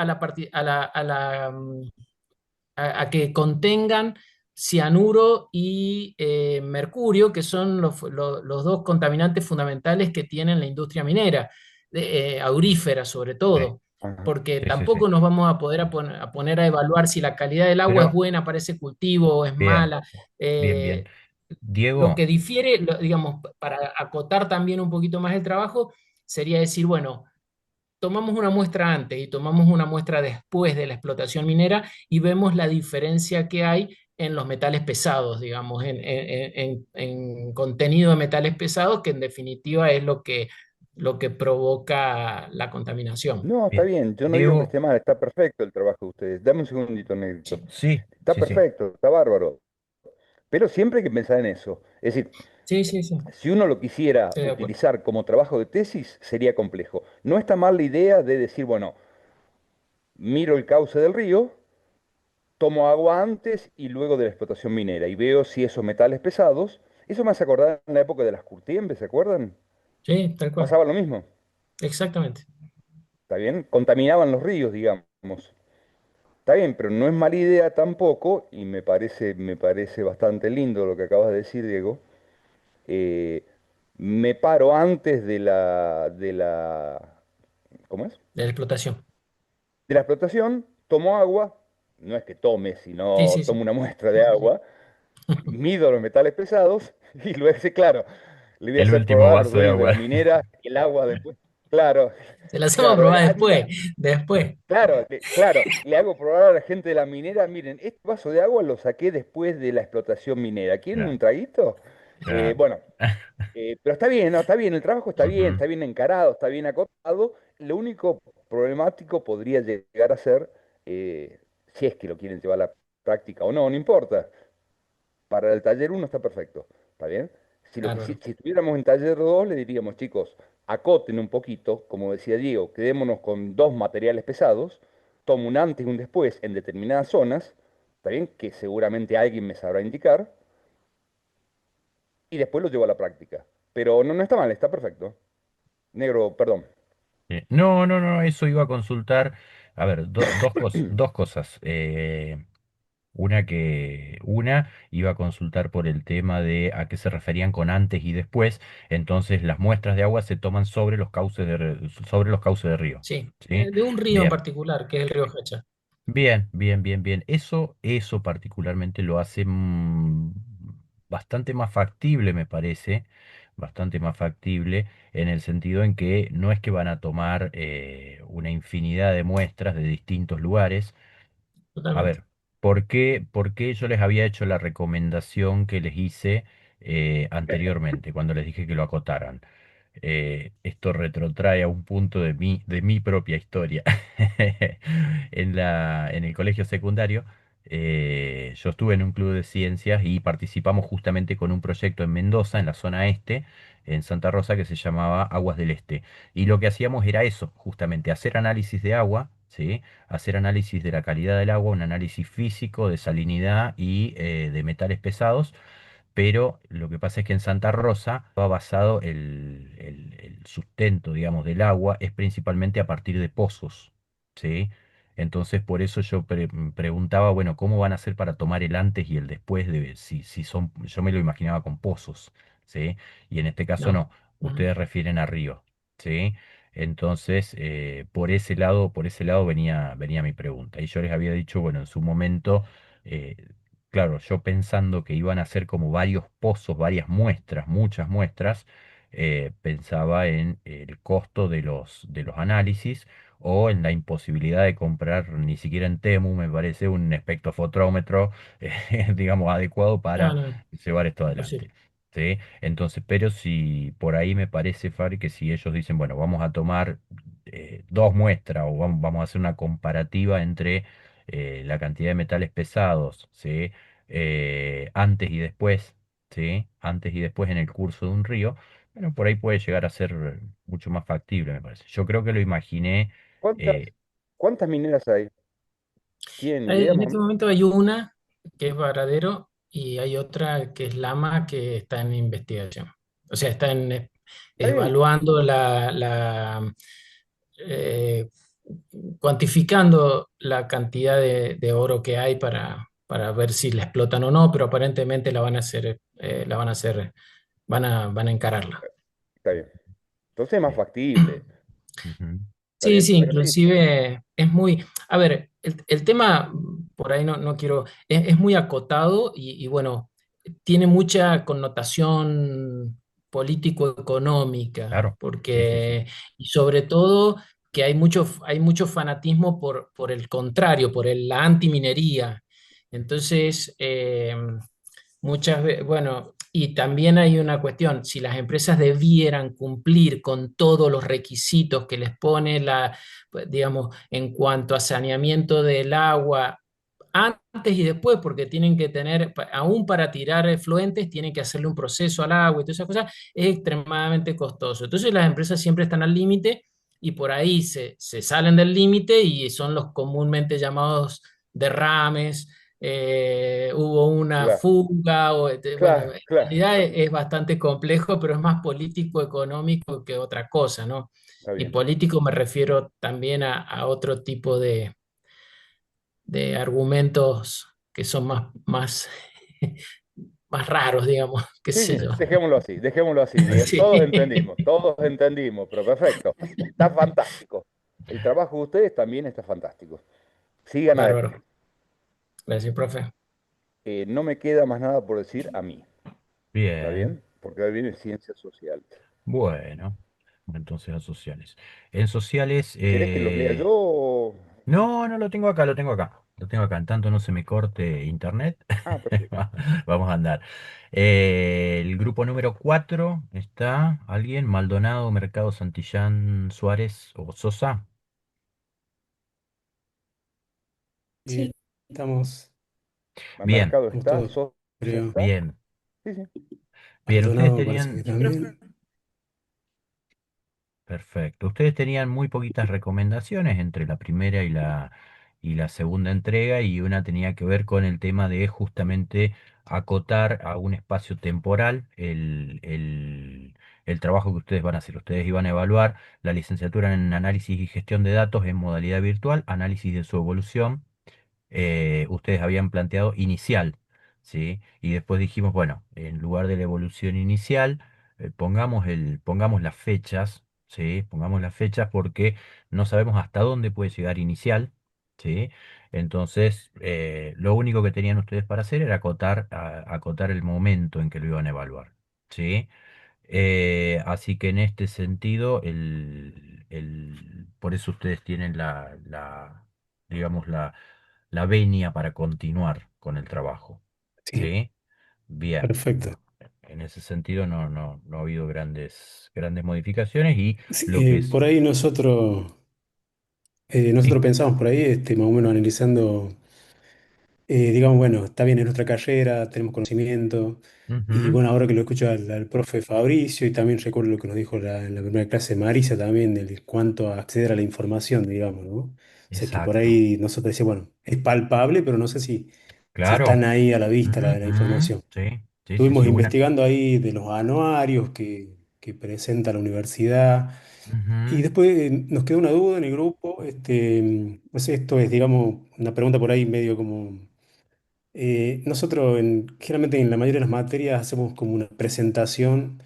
a que contengan cianuro y mercurio, que son los dos contaminantes fundamentales que tiene la industria minera, aurífera sobre Sí. todo. Ajá, porque Sí, sí, sí. tampoco nos vamos a poder a poner a evaluar si la calidad del agua es Pero, buena para ese cultivo o es bien, mala. bien, bien. Eh, lo Diego, que difiere, digamos, para acotar también un poquito más el trabajo, sería decir, bueno, tomamos una muestra antes y tomamos una muestra después de la explotación minera y vemos la diferencia que hay en los metales pesados, digamos, en contenido de metales pesados, que en definitiva es lo que provoca la contaminación. No, está bien. bien, yo no digo que Diego, esté mal, está perfecto el trabajo de ustedes. Dame un segundito, Negrito. sí, Está sí, sí. perfecto, está bárbaro. Pero siempre hay que pensar en eso. Es decir, Sí, sí, sí, si uno lo quisiera estoy de acuerdo. utilizar como trabajo de tesis, sería complejo. No está mal la idea de decir, bueno, miro el cauce del río, tomo agua antes y luego de la explotación minera y veo si esos metales pesados, eso me hace acordar en la época de las curtiembres, ¿se acuerdan? Sí, tal cual. Pasaba lo mismo, Exactamente. ¿está bien? Contaminaban los ríos, digamos. Está bien, pero no es mala idea tampoco, y me parece bastante lindo lo que acabas de decir, Diego. eh, Me paro antes ¿cómo es? De la explotación. De la explotación, tomo agua, no es que tome, Sí, sino sí, sí. tomo una muestra de agua, mido los metales pesados y luego, sí, claro, le voy a El hacer último probar a los vaso de dueños de la agua. minera el agua después. Claro, Se la hacemos claro, probar mira, después, después. claro, claro, le hago probar a la gente de la minera, miren, este vaso de agua lo saqué después de la explotación minera. ¿Quieren un Claro, traguito? claro. Bueno, pero está bien, ¿no? Está bien, el trabajo Ujú, está bien encarado, está bien acotado. Lo único problemático podría llegar a ser, si es que lo quieren llevar a la práctica o no, no importa. Para el taller uno está perfecto, ¿está bien? Bárbaro. Si estuviéramos en taller 2 le diríamos, chicos, acoten un poquito, como decía Diego, quedémonos con dos materiales pesados, tomo un antes y un después en determinadas zonas, ¿está bien? Que seguramente alguien me sabrá indicar, y después lo llevo a la práctica. Pero no, no está mal, está perfecto. Negro, perdón. No, no, no, eso iba a consultar. A ver, dos cosas. Una iba a consultar por el tema de a qué se referían con antes y después. Entonces, las muestras de agua se toman sobre los cauces sobre los cauces de río. Sí, ¿Sí? de un río en Bien. particular, que es el río Hacha. Bien, bien, bien, bien. Eso particularmente lo hace bastante más factible, me parece, bastante más factible en el sentido en que no es que van a tomar una infinidad de muestras de distintos lugares. A Totalmente. ver, por qué yo les había hecho la recomendación que les hice anteriormente, cuando les dije que lo acotaran? Esto retrotrae a un punto de mi propia historia. En el colegio secundario, yo estuve en un club de ciencias y participamos justamente con un proyecto en Mendoza, en la zona este, en Santa Rosa, que se llamaba Aguas del Este. Y lo que hacíamos era eso, justamente, hacer análisis de agua, ¿sí? Hacer análisis de la calidad del agua, un análisis físico de salinidad y de metales pesados, pero lo que pasa es que en Santa Rosa va basado el sustento, digamos, del agua es principalmente a partir de pozos, ¿sí? Entonces, por eso yo preguntaba, bueno, ¿cómo van a hacer para tomar el antes y el después de si son, yo me lo imaginaba con pozos, ¿sí? Y en este caso No. no, Ujú. ustedes refieren a río, ¿sí? Entonces, por ese lado venía mi pregunta. Y yo les había dicho, bueno, en su momento, eh, claro, yo pensando que iban a ser como varios pozos, varias muestras, muchas muestras, pensaba en el costo de los análisis o en la imposibilidad de comprar ni siquiera en Temu, me parece, un espectrofotrómetro, digamos, adecuado No, para no, llevar esto adelante. imposible. ¿Sí? Entonces, pero si por ahí me parece, Fabri, que si ellos dicen, bueno, vamos a tomar dos muestras o vamos a hacer una comparativa entre la cantidad de metales pesados, ¿sí? Antes y después, ¿sí? Antes y después en el curso de un río, bueno, por ahí puede llegar a ser mucho más factible, me parece. Yo creo que lo imaginé, ¿Cuántas, eh, cuántas mineras hay? ¿Tienen idea En más o este menos? momento hay una que es Varadero y hay otra que es Lama que está en investigación. O sea, está Está bien, evaluando eh, cuantificando la cantidad de oro que hay para ver si la explotan o no, pero aparentemente la van a hacer, van a encararla. está bien. Entonces es más bien. factible. Ujú. ¿Está Sí, bien? sí, Pero sí, inclusive es muy, a ver, el tema, por ahí no quiero, es muy acotado y bueno, tiene mucha connotación político-económica, Claro, sí, sí, sí. porque, y sobre todo que hay mucho fanatismo por el contrario, la antiminería. Entonces, muchas veces, bueno, y también hay una cuestión, si las empresas debieran cumplir con todos los requisitos que les pone pues, digamos, en cuanto a saneamiento del agua, antes y después, porque tienen que tener, aún para tirar efluentes, tienen que hacerle un proceso al agua y todas esas cosas, es extremadamente costoso. Entonces las empresas siempre están al límite y por ahí se salen del límite y son los comúnmente llamados derrames. Hubo una claro, fuga, bueno, claro, en claro. realidad es bastante complejo, pero es más político-económico que otra cosa, ¿no? Está Y bien. político me refiero también a otro tipo de argumentos que son más raros, digamos, qué Sí, sé sí, yo. dejémoslo así, Miguel. Sí, Todos entendimos, pero perfecto. Está fantástico. El trabajo de ustedes también está fantástico. Sigan adelante. bárbaro. Gracias, profe. No me queda más nada por decir a mí, ¿está Bien, bien? Porque ahora viene ciencias sociales. bueno, entonces a sociales. En sociales, ¿Querés que los lea yo? no, no lo tengo acá, lo tengo acá. Lo tengo acá, en tanto no se me corte internet. Ah, perfecto. Vamos a andar. El grupo número 4 está alguien, Maldonado, Mercado, Santillán, Suárez o Sosa. Sí, estamos, Bien, Mercado estamos está, todos, Sosa creo. está. bien, Sí, sí. bien. Ustedes Maldonado parece que tenían, también. perfecto. Ustedes tenían muy poquitas recomendaciones entre la primera y la segunda entrega y una tenía que ver con el tema de justamente acotar a un espacio temporal el trabajo que ustedes van a hacer. Ustedes iban a evaluar la licenciatura en análisis y gestión de datos en modalidad virtual, análisis de su evolución ustedes habían planteado inicial, ¿sí? Y después dijimos, bueno, en lugar de la evolución inicial, pongamos las fechas, ¿sí? Pongamos las fechas porque no sabemos hasta dónde puede llegar inicial, ¿sí? Entonces, lo único que tenían ustedes para hacer era acotar el momento en que lo iban a evaluar, ¿sí? Así que en este sentido, por eso ustedes tienen digamos, la venia para continuar con el trabajo. Sí, ¿Sí? Bien. perfecto. En ese sentido no ha habido grandes modificaciones y Sí, lo que es... por ahí nosotros Sí. pensamos por ahí, más o menos analizando. Digamos, bueno, está bien en nuestra carrera, tenemos conocimiento, y Ujú, bueno, ahora que lo escucho al profe Fabricio, y también recuerdo lo que nos dijo en la primera clase Marisa también, del cuánto a acceder a la información, digamos, ¿no? O sea, que por exacto. ahí nosotros decíamos, bueno, es palpable, pero no sé si Claro. están ahí a la vista la Ujú, información. sí, sí, sí, Estuvimos sí, una... investigando ahí de los anuarios que presenta la universidad, y Ujú, después nos quedó una duda en el grupo, no sé, esto es, digamos, una pregunta por ahí medio como nosotros generalmente en la mayoría de las materias hacemos como una presentación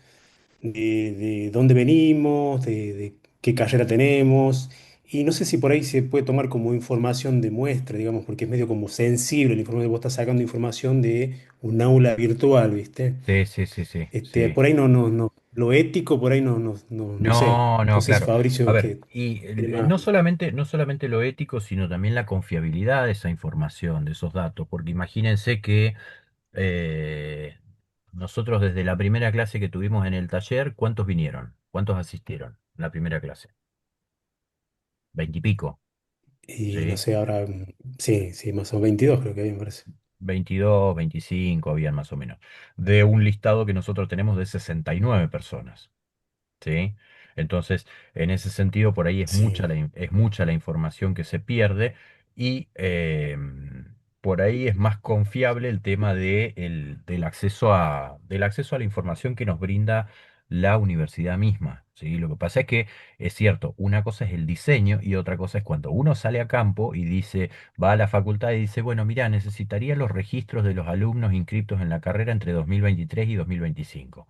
de dónde venimos, de qué carrera tenemos, y no sé si por ahí se puede tomar como información de muestra, digamos, porque es medio como sensible la información, vos estás sacando información de un aula virtual, ¿viste? sí, sí, sí, sí, sí. Por ahí no, lo ético por ahí no sé. No, no, Entonces, claro. A Fabricio, ver, que y tiene más. no solamente lo ético, sino también la confiabilidad de esa información, de esos datos, porque imagínense que eh, nosotros desde la primera clase que tuvimos en el taller, ¿cuántos vinieron? ¿Cuántos asistieron? La primera clase. Veintipico, Y no ¿sí? sé, ahora, sí, sí, más o menos 22 creo que hay, me parece. 22, 25 habían más o menos. De un listado que nosotros tenemos de 69 personas. ¿Sí? Entonces, en ese sentido, por ahí Sí. es mucha la información que se pierde y por ahí es más confiable el tema del acceso a la información que nos brinda la universidad misma, ¿sí? Lo que pasa es que es cierto, una cosa es el diseño y otra cosa es cuando uno sale a campo y dice, va a la facultad y dice, bueno, mira, necesitaría los registros de los alumnos inscritos en la carrera entre 2023 y 2025.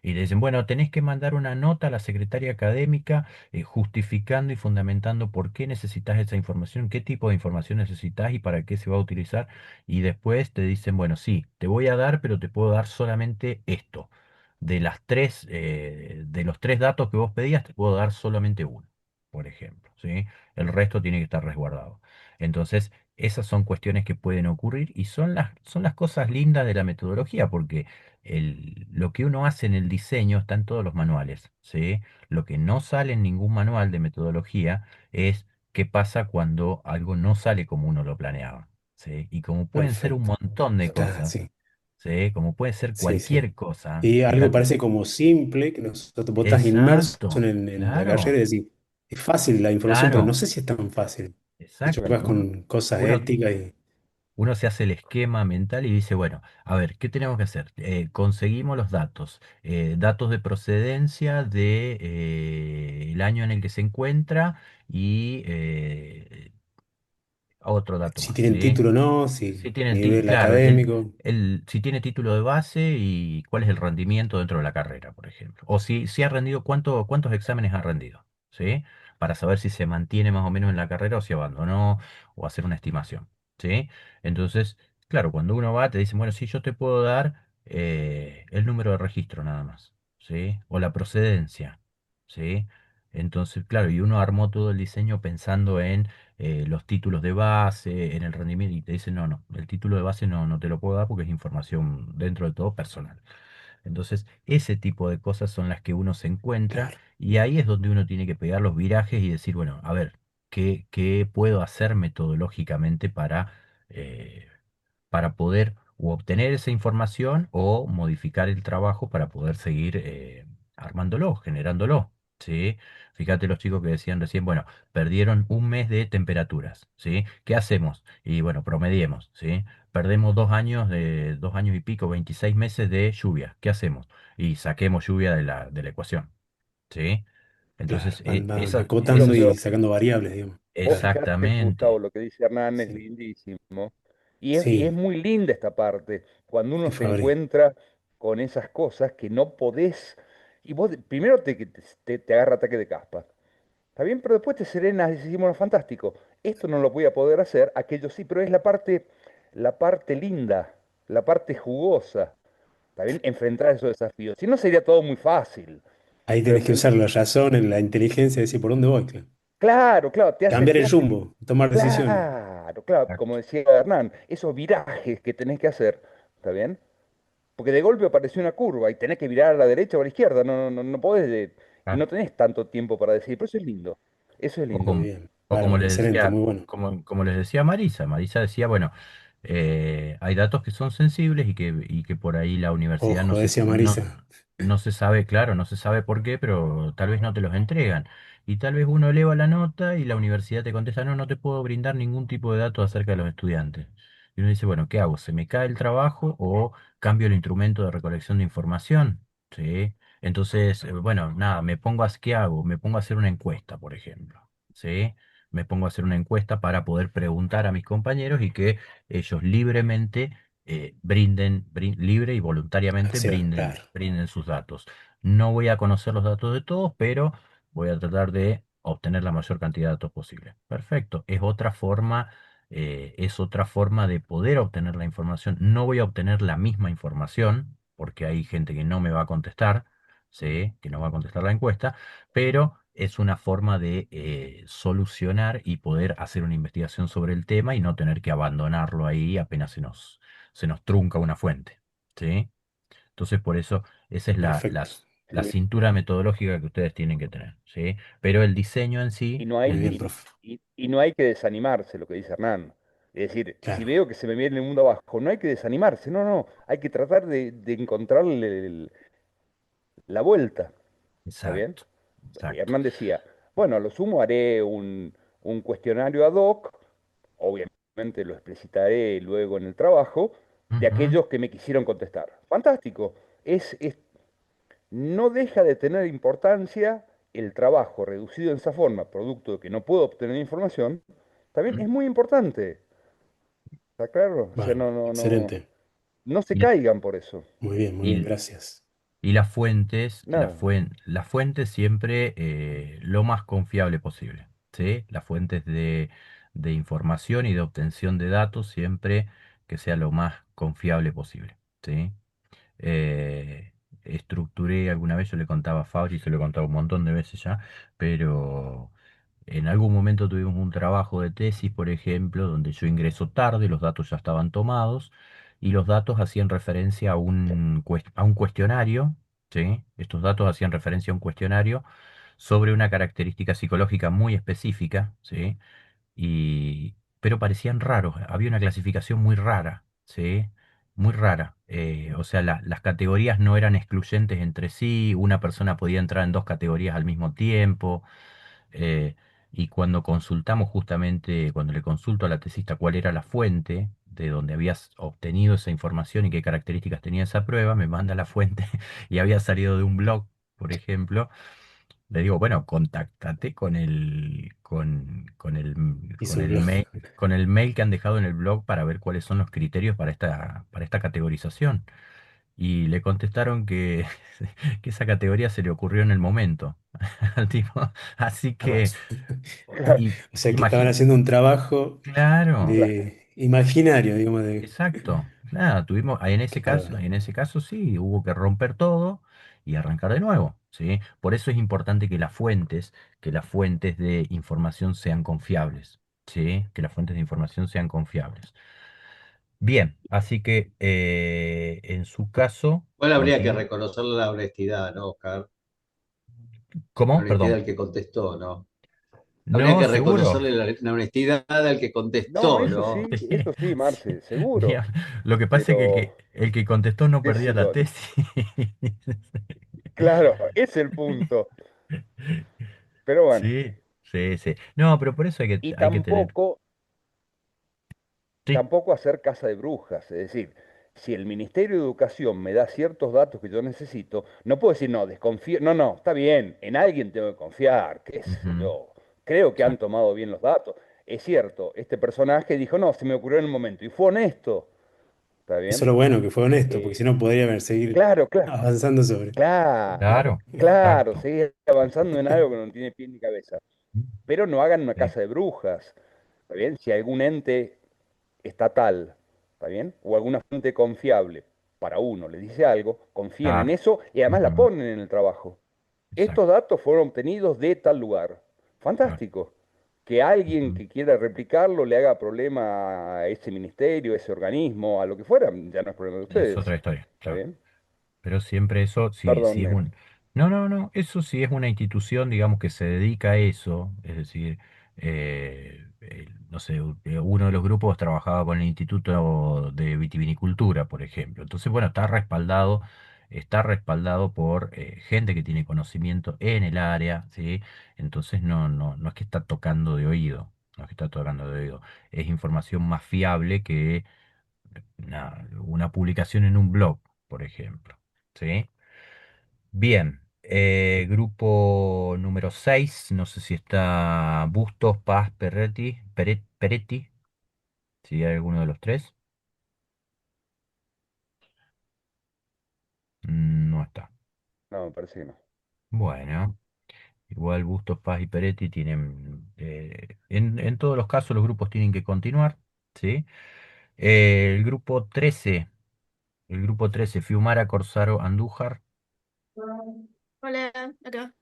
Y le dicen, bueno, tenés que mandar una nota a la secretaria académica justificando y fundamentando por qué necesitas esa información, qué tipo de información necesitas y para qué se va a utilizar. Y después te dicen, bueno, sí, te voy a dar, pero te puedo dar solamente esto. De los tres datos que vos pedías, te puedo dar solamente uno, por ejemplo, ¿sí? El resto tiene que estar resguardado. Entonces, esas son cuestiones que pueden ocurrir y son las cosas lindas de la metodología, porque lo que uno hace en el diseño está en todos los manuales, ¿sí? Lo que no sale en ningún manual de metodología es qué pasa cuando algo no sale como uno lo planeaba, ¿sí? Y como pueden ser un Perfecto. montón de Ah, cosas, sí, ¿sí? Como puede ser sí, sí. cualquier cosa, Y algo fíjate. parece como simple, que nosotros, vos estás inmerso Exacto, en la carrera claro, y decís, es fácil la información, pero no claro, sé si es tan fácil. Y exacto. chocas con cosas Uno, éticas y Uno se hace el esquema mental y dice, bueno, a ver, ¿qué tenemos que hacer? Conseguimos los datos, datos de procedencia de el año en el que se encuentra y otro dato si más, tienen ¿sí? título o no, Si si tienen, nivel claro, académico. si tiene título de base y cuál es el rendimiento dentro de la carrera, por ejemplo. O si ha rendido, cuántos exámenes ha rendido, ¿sí? Para saber si se mantiene más o menos en la carrera o si abandonó o hacer una estimación, ¿sí? Entonces, claro, cuando uno va, te dicen, bueno, sí, yo te puedo dar el número de registro nada más, ¿sí? O la procedencia, ¿sí? Entonces, claro, y uno armó todo el diseño pensando en los títulos de base, en el rendimiento, y te dicen, no, no, el título de base no te lo puedo dar porque es información dentro de todo personal. Entonces, ese tipo de cosas son las que uno se encuentra Claro, y ahí es donde uno tiene que pegar los virajes y decir, bueno, a ver, ¿qué puedo hacer metodológicamente eh, para poder o obtener esa información o modificar el trabajo para poder seguir armándolo, generándolo? ¿Sí? Fíjate los chicos que decían recién, bueno, perdieron un mes de temperaturas, ¿sí? ¿Qué hacemos? Y bueno, promediemos, ¿sí? Perdemos 2 años, 2 años y pico, 26 meses de lluvia. ¿Qué hacemos? Y saquemos lluvia de la ecuación, ¿sí? claro. Entonces, Van Pero, acotando pero y sacando variables, digamos. vos Claro, fijate, Gustavo, exactamente, lo que dice Hernán es sí. lindísimo. Y es Sí, muy linda esta parte, cuando uno sí, se Fabri. encuentra con esas cosas que no podés. Y vos primero te agarra ataque de caspa. Está bien, pero después te serenas y decís, bueno, fantástico. Esto no lo voy a poder hacer, aquello sí, pero es la parte linda, la parte jugosa. Está bien, enfrentar esos desafíos. Si no, sería todo muy fácil. Ahí Pero tenés que usar la razón, la inteligencia, decir por dónde voy. Claro. claro, claro, te hace, Cambiar te el hace, rumbo, tomar decisiones. claro, claro, como exacto, decía Hernán, esos virajes que tenés que hacer, ¿está bien? Porque de golpe apareció una curva y tenés que virar a la derecha o a la izquierda, no podés, y no claro. tenés tanto tiempo para decidir, pero eso es lindo, eso es O lindo. Muy como, bien. o como Bárbaro, les excelente, decía, muy bueno. como les decía Marisa decía, bueno, hay datos que son sensibles y que por ahí la universidad Ojo, decía Marisa. no se sabe, claro, no se sabe por qué, pero tal vez no te los entregan. Y tal vez uno eleva la nota y la universidad te contesta, no, no te puedo brindar ningún tipo de datos acerca de los estudiantes. Y uno dice, bueno, ¿qué hago? ¿Se me cae el trabajo o cambio el instrumento de recolección de información? ¿Sí? Entonces, bueno, nada, ¿qué hago? Me pongo a hacer una encuesta, por ejemplo. ¿Sí? Me pongo a hacer una encuesta para poder preguntar a mis compañeros y que ellos libremente libre y voluntariamente Accedan, claro. brinden sus datos. No voy a conocer los datos de todos, pero voy a tratar de obtener la mayor cantidad de datos posible. Perfecto. Es otra forma de poder obtener la información. No voy a obtener la misma información, porque hay gente que no me va a contestar, ¿sí? Que no va a contestar la encuesta, pero es una forma de solucionar y poder hacer una investigación sobre el tema y no tener que abandonarlo ahí apenas se nos trunca una fuente, ¿sí? Entonces, por eso, esa es la, Perfecto. las- la cintura metodológica que ustedes tienen que tener, ¿sí? Pero el diseño en Y sí, no hay, Muy bien, y, profe. y no hay que desanimarse, lo que dice Hernán. Es decir, si Claro. veo que se me viene el mundo abajo, no hay que desanimarse, no, hay que tratar de encontrarle la vuelta, ¿está bien? exacto, exacto. Hernán decía, bueno, a lo sumo haré un cuestionario ad hoc, obviamente lo explicitaré luego en el trabajo, de Ujú, aquellos que me quisieron contestar. Fantástico. No deja de tener importancia el trabajo reducido en esa forma, producto de que no puedo obtener información, también es ujú. muy importante. ¿Está claro? O sea, Bárbaro. no Excelente. se Y, caigan por eso. Muy bien, y gracias. Y las fuentes, Nada. las fuentes siempre lo más confiable posible, ¿sí? Las fuentes de información y de obtención de datos siempre que sea lo más confiable posible, ¿sí? eh, Estructuré alguna vez, yo le contaba a Fabri, se lo he contado un montón de veces ya, pero en algún momento tuvimos un trabajo de tesis, por ejemplo, donde yo ingreso tarde, los datos ya estaban tomados y los datos hacían referencia a a un cuestionario, ¿sí? Estos datos hacían referencia a un cuestionario sobre una característica psicológica muy específica, ¿sí? Pero parecían raros, había una clasificación muy rara, ¿sí? Muy rara. O sea, las categorías no eran excluyentes entre sí, una persona podía entrar en dos categorías al mismo tiempo. eh, y cuando consultamos justamente, cuando le consulto a la tesista cuál era la fuente de donde habías obtenido esa información y qué características tenía esa prueba, me manda la fuente y había salido de un blog, por ejemplo. Le digo, bueno, contáctate Hizo un blog. con el mail que han dejado en el blog para ver cuáles son los criterios para esta categorización. Y le contestaron que, que esa categoría se le ocurrió en el momento al tipo. Así Ah, que, Claro, y, o sea que estaban imagi- haciendo un trabajo claro. claro. de imaginario, digamos, de Exacto. Nada, tuvimos, qué bárbaro. en ese caso sí, hubo que romper todo y arrancar de nuevo, ¿sí? Por eso es importante que las fuentes de información sean confiables, ¿sí? Que las fuentes de información sean confiables. Bien, así que en su caso, Igual habría que continúo. reconocerle la honestidad, ¿no, Oscar? La ¿Cómo? honestidad Perdón. del que contestó, ¿no? Habría No, que seguro. reconocerle la honestidad al que No, contestó, ¿no? eso sí, Sí. Marce, seguro. Bien. Lo que pasa es que Pero, el que contestó no qué perdía sé la yo. tesis. Claro, ese es el punto. Pero bueno. Sí, sí, sí. No, pero por eso Y hay que tener. Sí. tampoco hacer casa de brujas. Es decir, si el Ministerio de Educación me da ciertos datos que yo necesito, no puedo decir, no, desconfío. No, no, está bien, en alguien tengo que confiar, qué sé Ujú, yo. Creo que han exacto. tomado bien los datos. Es cierto, este personaje dijo, no, se me ocurrió en el momento. Y fue honesto, ¿está Eso es bien? lo bueno, que fue honesto, porque si Eh, no podría haber seguir claro, claro, avanzando sobre. claro, Claro, claro, exacto. seguir avanzando en algo que no tiene pie ni cabeza. Pero no hagan una Sí, casa de brujas, ¿está bien? Si algún ente estatal, ¿está bien? O alguna fuente confiable para uno le dice algo, confíen en claro. eso y además la Ujú, ponen en el trabajo. Estos exacto. datos fueron obtenidos de tal lugar. Claro. Fantástico. Que alguien Ujú. que quiera replicarlo le haga problema a ese ministerio, a ese organismo, a lo que fuera, ya no es problema de Es otra ustedes. historia, ¿Está claro. bien? Pero siempre eso, Perdón, si es negro. un... No, no, no, eso sí es una institución, digamos, que se dedica a eso, es decir, no sé, uno de los grupos trabajaba con el Instituto de Vitivinicultura, por ejemplo. Entonces, bueno, está respaldado por gente que tiene conocimiento en el área, ¿sí? Entonces no es que está tocando de oído, no es que está tocando de oído. Es información más fiable que una publicación en un blog, por ejemplo. ¿Sí? Bien. Grupo número 6 no sé si está Bustos, Paz, Peretti, si hay alguno de los tres. No está. No, me parece que no. Bueno, igual Bustos, Paz y Peretti tienen, en todos los casos los grupos tienen que continuar, ¿sí? El grupo 13 Fiumara, Corsaro, Andújar. Hola, acá.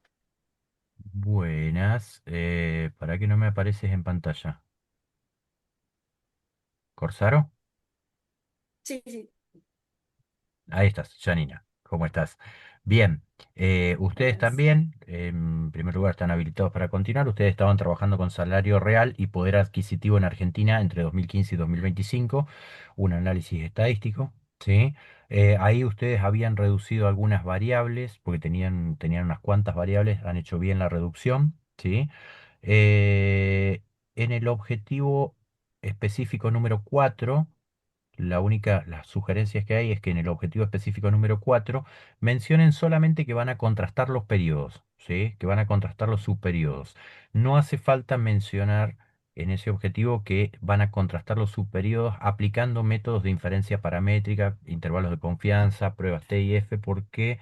Buenas. ¿Para qué no me apareces en pantalla? ¿Corsaro? Sí, sí. Ahí estás, Janina. ¿Cómo estás? Bien. Ustedes Buenas. también, en primer lugar, están habilitados para continuar. Ustedes estaban trabajando con salario real y poder adquisitivo en Argentina entre 2015 y 2025. Un análisis estadístico. ¿Sí? Ahí ustedes habían reducido algunas variables, porque tenían unas cuantas variables, han hecho bien la reducción. ¿Sí? Eh, en el objetivo específico número 4, las sugerencias que hay es que en el objetivo específico número 4 mencionen solamente que van a contrastar los periodos, ¿sí? Que van a contrastar los subperiodos. No hace falta mencionar en ese objetivo que van a contrastar los subperiodos aplicando métodos de inferencia paramétrica, intervalos de confianza, pruebas T y F, porque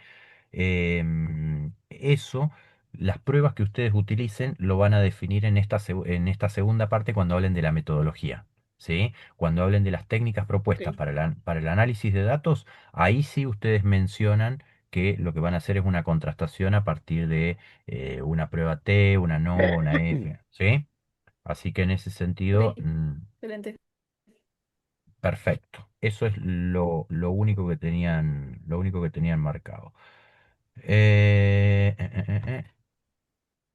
Eso, las pruebas que ustedes utilicen lo van a definir en en esta segunda parte cuando hablen de la metodología. ¿Sí? Cuando hablen de las técnicas propuestas Ok. para el análisis de datos, ahí sí ustedes mencionan que lo que van a hacer es una contrastación a partir de una prueba T, una no, una F, ¿sí? Así que en ese Ok, sentido, excelente. perfecto. Eso es lo único que lo único que tenían marcado. Eh, eh, eh, eh, eh.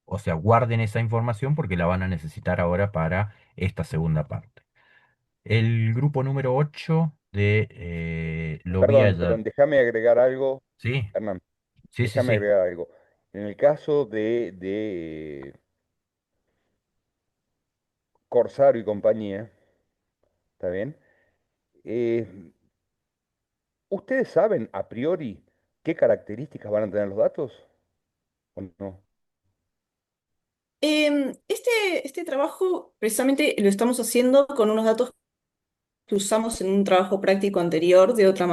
O sea, guarden esa información porque la van a necesitar ahora para esta segunda parte. El grupo número 8 de lo vi Perdón, allá. perdón, déjame agregar algo, Sí, Hernán, sí, sí, déjame sí. agregar algo. En el caso Corsaro y compañía, ¿está bien? Eh, ¿Ustedes saben a priori qué características van a tener los datos o no? Este trabajo precisamente lo estamos haciendo con unos datos que usamos en un trabajo práctico anterior de otra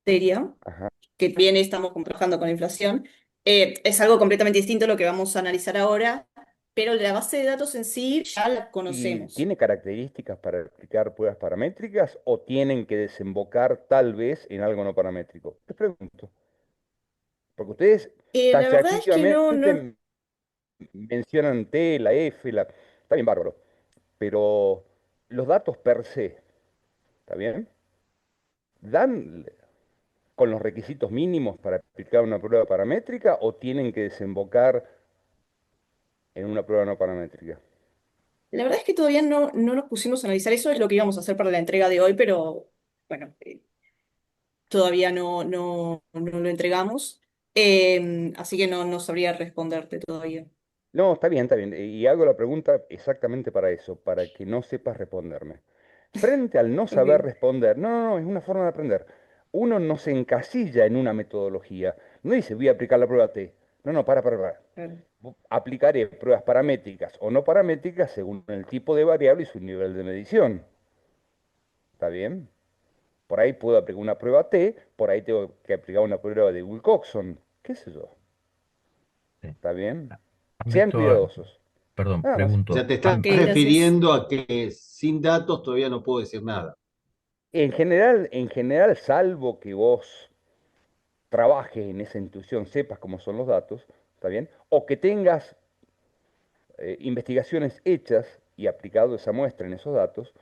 materia, Ajá. que también estamos trabajando con la inflación. Es algo completamente distinto a lo que vamos a analizar ahora, pero la base de datos en sí ya la ¿Y conocemos. tiene características para aplicar pruebas paramétricas o tienen que desembocar tal vez en algo no paramétrico? Les pregunto, porque ustedes La verdad es que no, no. taxativamente mencionan T, la F, está bien bárbaro, pero los datos per se, ¿está bien? ¿Dan con los requisitos mínimos para aplicar una prueba paramétrica o tienen que desembocar en una prueba no paramétrica? La verdad es que todavía no nos pusimos a analizar eso, es lo que íbamos a hacer para la entrega de hoy, pero bueno, todavía no lo entregamos. Así que no sabría responderte todavía. No, está bien, está bien. Y hago la pregunta exactamente para eso, para que no sepas responderme. Frente al no saber Ok, responder, no, no, no, es una forma de aprender. Uno no se encasilla en una metodología. No dice, voy a aplicar la prueba T. No, no, para. claro. Aplicaré pruebas paramétricas o no paramétricas según el tipo de variable y su nivel de medición. ¿Está bien? Por ahí puedo aplicar una prueba T, por ahí tengo que aplicar una prueba de Wilcoxon. ¿Qué sé yo? Sí. ¿Está bien? ¿Han Sean visto, cuidadosos. perdón, Nada más. O sea, pregunto, te estás Ok, gracias. refiriendo a que sin datos todavía no puedo decir nada. En general, salvo que vos trabajes en esa intuición, sepas cómo son los datos, ¿está bien? O que tengas investigaciones hechas y aplicado esa muestra en esos datos,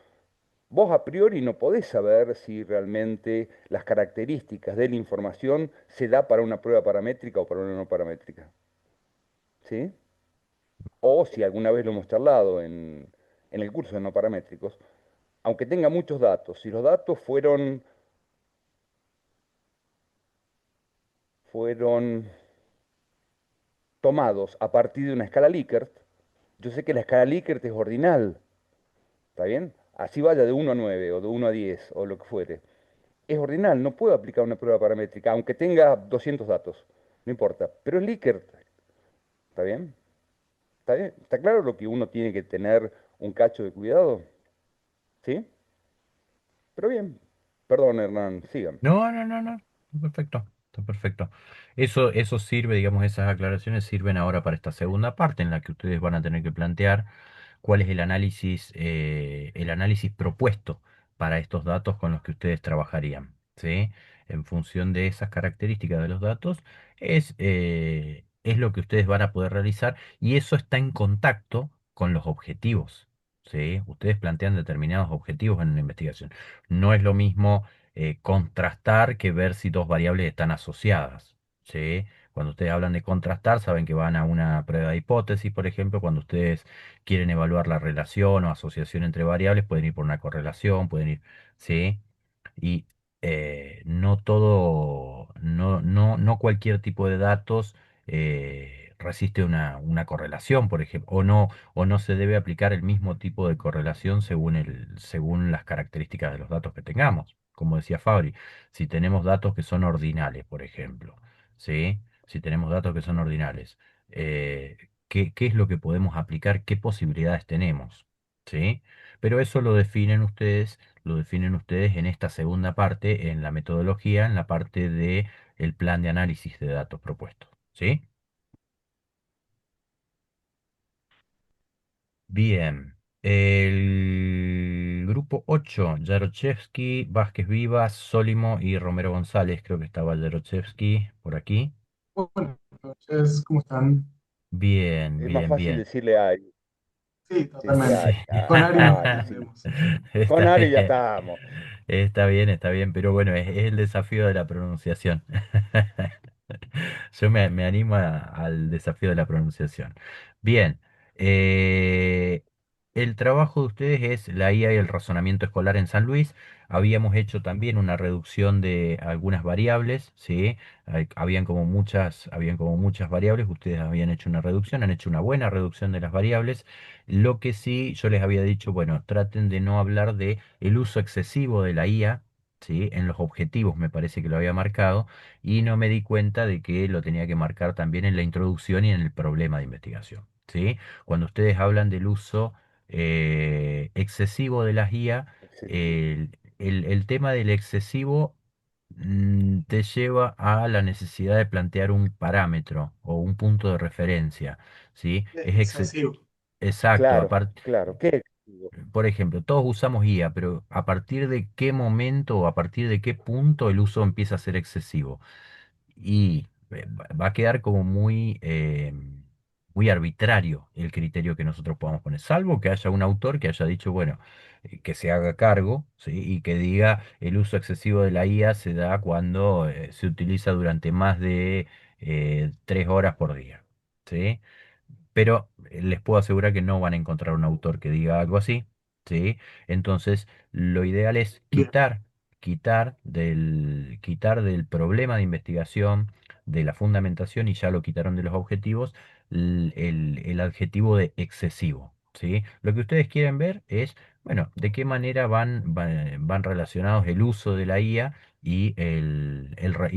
vos a priori no podés saber si realmente las características de la información se da para una prueba paramétrica o para una no paramétrica, ¿sí? O si alguna vez lo hemos charlado en el curso de no paramétricos, aunque tenga muchos datos, si los datos fueron tomados a partir de una escala Likert, yo sé que la escala Likert es ordinal, ¿está bien? Así vaya de 1 a 9 o de 1 a 10 o lo que fuere. Es ordinal, no puedo aplicar una prueba paramétrica, aunque tenga 200 datos, no importa, pero es Likert, ¿está bien? ¿Está bien? ¿Está claro lo que uno tiene que tener un cacho de cuidado? ¿Sí? Pero bien, perdón Hernán, sigan. no, no, no, no, está perfecto, está perfecto. Eso sirve, digamos, esas aclaraciones sirven ahora para esta segunda parte en la que ustedes van a tener que plantear cuál es el análisis propuesto para estos datos con los que ustedes trabajarían, ¿sí? En función de esas características de los datos, es lo que ustedes van a poder realizar y eso está en contacto con los objetivos, ¿sí? Ustedes plantean determinados objetivos en una investigación. No es lo mismo contrastar que ver si dos variables están asociadas, ¿sí? Cuando ustedes hablan de contrastar, saben que van a una prueba de hipótesis, por ejemplo, cuando ustedes quieren evaluar la relación o asociación entre variables, pueden ir por una correlación, pueden ir, ¿sí? Y no todo, no cualquier tipo de datos resiste una correlación, por ejemplo, o no se debe aplicar el mismo tipo de correlación según las características de los datos que tengamos. Como decía Fabri, si tenemos datos que son ordinales, por ejemplo, ¿sí? Si tenemos datos que son ordinales, ¿qué es lo que podemos aplicar? ¿Qué posibilidades tenemos? ¿Sí? Pero eso lo definen ustedes en esta segunda parte, en la metodología, en la parte de el plan de análisis de datos propuesto. ¿Sí? Bien. El grupo 8, Yarochevsky, Vázquez Vivas, Sólimo y Romero González. Creo que estaba Yarochevsky por aquí. Buenas noches, ¿cómo están? Bien, Es más bien, fácil bien. decirle Ari. Sí, Sí, totalmente. Sí. Ari, Con Ari, Ari nos Ari, sí. entendemos. Con Está Ari ya bien. estamos. Está bien, pero bueno, es el desafío de la pronunciación. Yo me animo al desafío de la pronunciación. Bien, eh, el trabajo de ustedes es la IA y el razonamiento escolar en San Luis. Habíamos hecho también una reducción de algunas variables, ¿sí? Habían como muchas variables, ustedes habían hecho una reducción, han hecho una buena reducción de las variables. Lo que sí, yo les había dicho, bueno, traten de no hablar de el uso excesivo de la IA, ¿sí? En los objetivos me parece que lo había marcado y no me di cuenta de que lo tenía que marcar también en la introducción y en el problema de investigación, ¿sí? Cuando ustedes hablan del uso excesivo de las IA, Excesivo. el tema del excesivo te lleva a la necesidad de plantear un parámetro o un punto de referencia, ¿sí? Excesivo. Exacto, Claro, claro. ¿Qué excesivo? por ejemplo, todos usamos IA, pero ¿a partir de qué momento o a partir de qué punto el uso empieza a ser excesivo? Y va a quedar como muy arbitrario el criterio que nosotros podamos poner, salvo que haya un autor que haya dicho, bueno, que se haga cargo, ¿sí? Y que diga el uso excesivo de la IA se da cuando se utiliza durante más de 3 horas por día, ¿sí? Pero les puedo asegurar que no van a encontrar un autor que diga algo así, ¿sí? Entonces, lo ideal es Bien, quitar del problema de investigación, de la fundamentación, y ya lo quitaron de los objetivos, el adjetivo de excesivo, ¿sí? Lo que ustedes quieren ver es, bueno, de qué manera van relacionados el uso de la IA y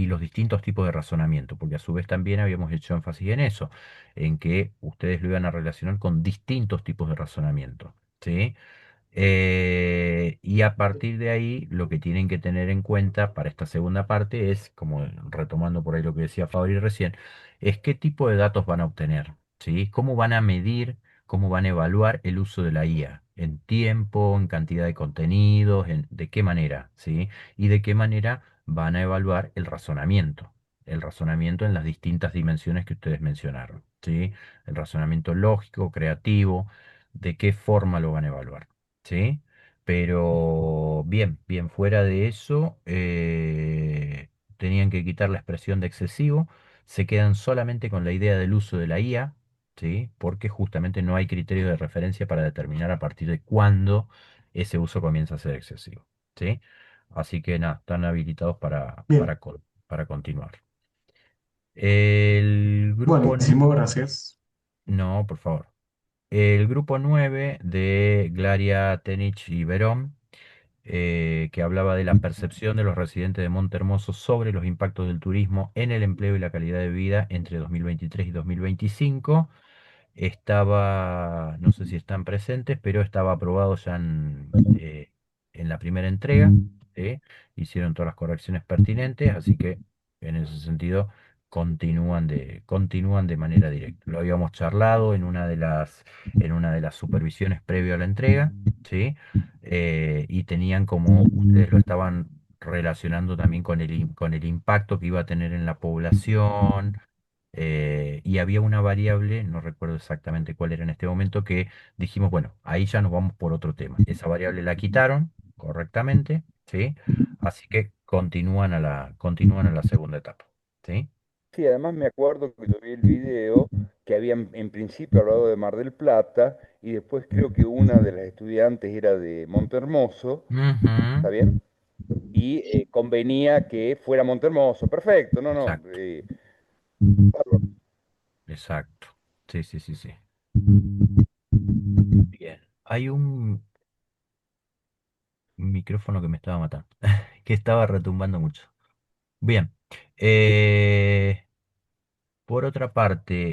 los distintos tipos de razonamiento, porque a su vez también habíamos hecho énfasis en eso, en que ustedes lo iban a relacionar con distintos tipos de razonamiento, ¿sí? Y a partir de ahí, lo que tienen que tener en cuenta para esta segunda parte es, como retomando por ahí lo que decía Fabri recién, es qué tipo de datos van a obtener, ¿sí? ¿Cómo van a medir, cómo van a evaluar el uso de la IA? ¿En tiempo, en cantidad de contenidos, de qué manera, ¿sí? Y de qué manera van a evaluar el razonamiento en las distintas dimensiones que ustedes mencionaron, ¿sí? El razonamiento lógico, creativo, de qué forma lo van a evaluar. ¿Sí? Pero bien, bien, fuera de eso, tenían que quitar la expresión de excesivo, se quedan solamente con la idea del uso de la IA, ¿sí? Porque justamente no hay criterio de referencia para determinar a partir de cuándo ese uso comienza a ser excesivo, ¿sí? Así que nada, están habilitados bien. para continuar. El grupo... Buenísimo, gracias. No, por favor. El grupo 9 de Glaria, Tenich y Verón, que hablaba de la percepción de los residentes de Monte Hermoso sobre los impactos del turismo en el empleo y la calidad de vida entre 2023 y 2025. No sé si están presentes, pero estaba aprobado ya en la primera entrega, ¿sí? Hicieron todas las correcciones pertinentes, así que en ese sentido continúan de manera directa. Lo habíamos charlado en una de las supervisiones previo a la entrega, ¿sí? Y tenían como, ustedes lo estaban relacionando también con el impacto que iba a tener en la población, y había una variable, no recuerdo exactamente cuál era en este momento, que dijimos, bueno, ahí ya nos vamos por otro tema. Esa variable la quitaron correctamente, ¿sí? Así que continúan a la segunda etapa, ¿sí? Sí, además me acuerdo que yo vi el video que habían en principio hablado de Mar del Plata y después creo que una de las estudiantes era de Montehermoso, Ujú. ¿está bien? Y convenía que fuera Montehermoso. Perfecto, no, no. Exacto, Bárbaro. exacto. Sí, sí, sí, sí. Bien. Hay un micrófono que me estaba matando, que estaba retumbando mucho. Bien. eh, Por otra parte,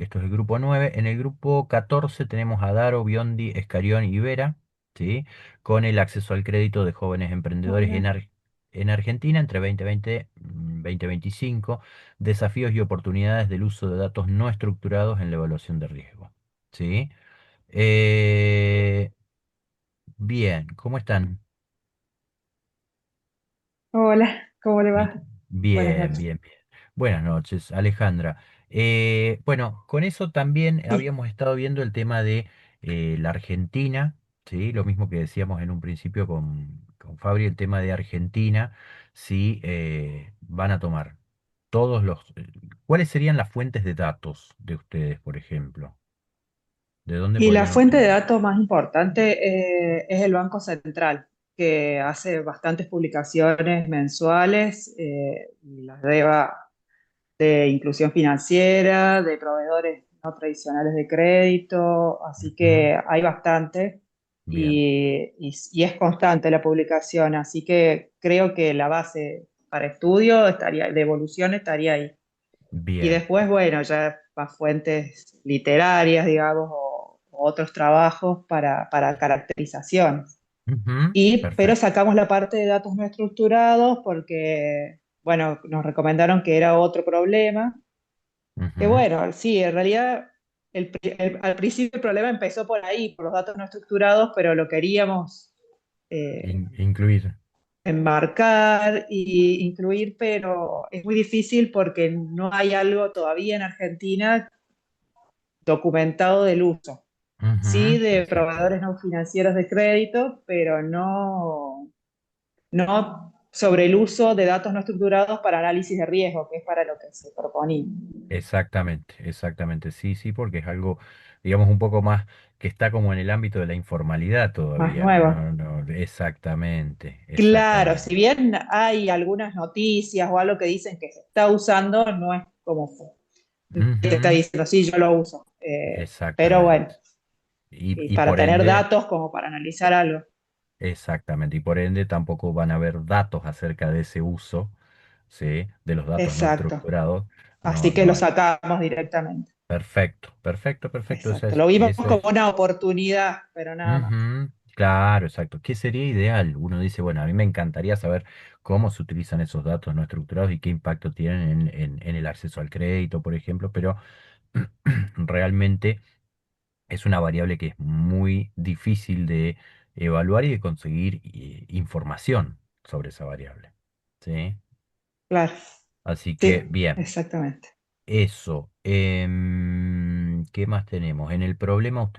esto es el grupo 9. En el grupo 14 tenemos a Daro, Biondi, Escarión y Vera. ¿sí? Con el acceso al crédito de jóvenes emprendedores Hola. en Argentina entre 2020 y 2025, desafíos y oportunidades del uso de datos no estructurados en la evaluación de riesgo, ¿sí? Eh, bien, ¿cómo están? Hola, ¿cómo le Bi- va? Buenas Bien, noches. bien, bien. Buenas noches, Alejandra. Bueno, con eso también Sí. habíamos estado viendo el tema de la Argentina, ¿sí? Lo mismo que decíamos en un principio con Fabri, el tema de Argentina, si van a tomar todos ¿cuáles serían las fuentes de datos de ustedes, por ejemplo? ¿De dónde Y la podrían fuente de obtener? datos más importante es el Banco Central, que hace bastantes publicaciones mensuales y las lleva de inclusión financiera, de proveedores no tradicionales de crédito, así Ujú. que hay bastante Bien, y es constante la publicación, así que creo que la base para estudio estaría, de evolución estaría ahí. Y bien. después, bueno, ya más fuentes literarias, digamos, o otros trabajos para caracterizaciones. Ujú. Pero Perfecto. sacamos la parte de datos no estructurados porque, bueno, nos recomendaron que era otro problema. Que Ujú. bueno, sí, en realidad al principio el problema empezó por ahí, por los datos no estructurados, pero lo queríamos Incluir. enmarcar y incluir, pero es muy difícil porque no hay algo todavía en Argentina documentado del uso. Sí, Ujú. de proveedores Exactamente. no financieros de crédito, pero no sobre el uso de datos no estructurados para análisis de riesgo, que es para lo que se proponía. Exactamente, exactamente, sí, sí, porque es algo, digamos, un poco más que está como en el ámbito de la informalidad Más todavía. nuevo. No, no, exactamente, Claro, si exactamente. bien hay algunas noticias o algo que dicen que se está usando, no es como que te está Ujú. diciendo, sí, yo lo uso. Pero bueno, Exactamente. y Y para por tener ende, datos como para analizar algo. exactamente, y por ende tampoco van a haber datos acerca de ese uso, ¿sí? De los datos no Exacto. estructurados. No, Así que no lo hay. sacamos directamente. Perfecto, perfecto, perfecto. Exacto. Lo vimos Eso como es. una oportunidad, pero nada más. Ujú. Claro, exacto. ¿Qué sería ideal? Uno dice, bueno, a mí me encantaría saber cómo se utilizan esos datos no estructurados y qué impacto tienen en el acceso al crédito, por ejemplo, pero realmente es una variable que es muy difícil de evaluar y de conseguir información sobre esa variable. ¿Sí? Claro. Así que, Sí, bien. exactamente. Eso. ¿Qué más tenemos? En el problema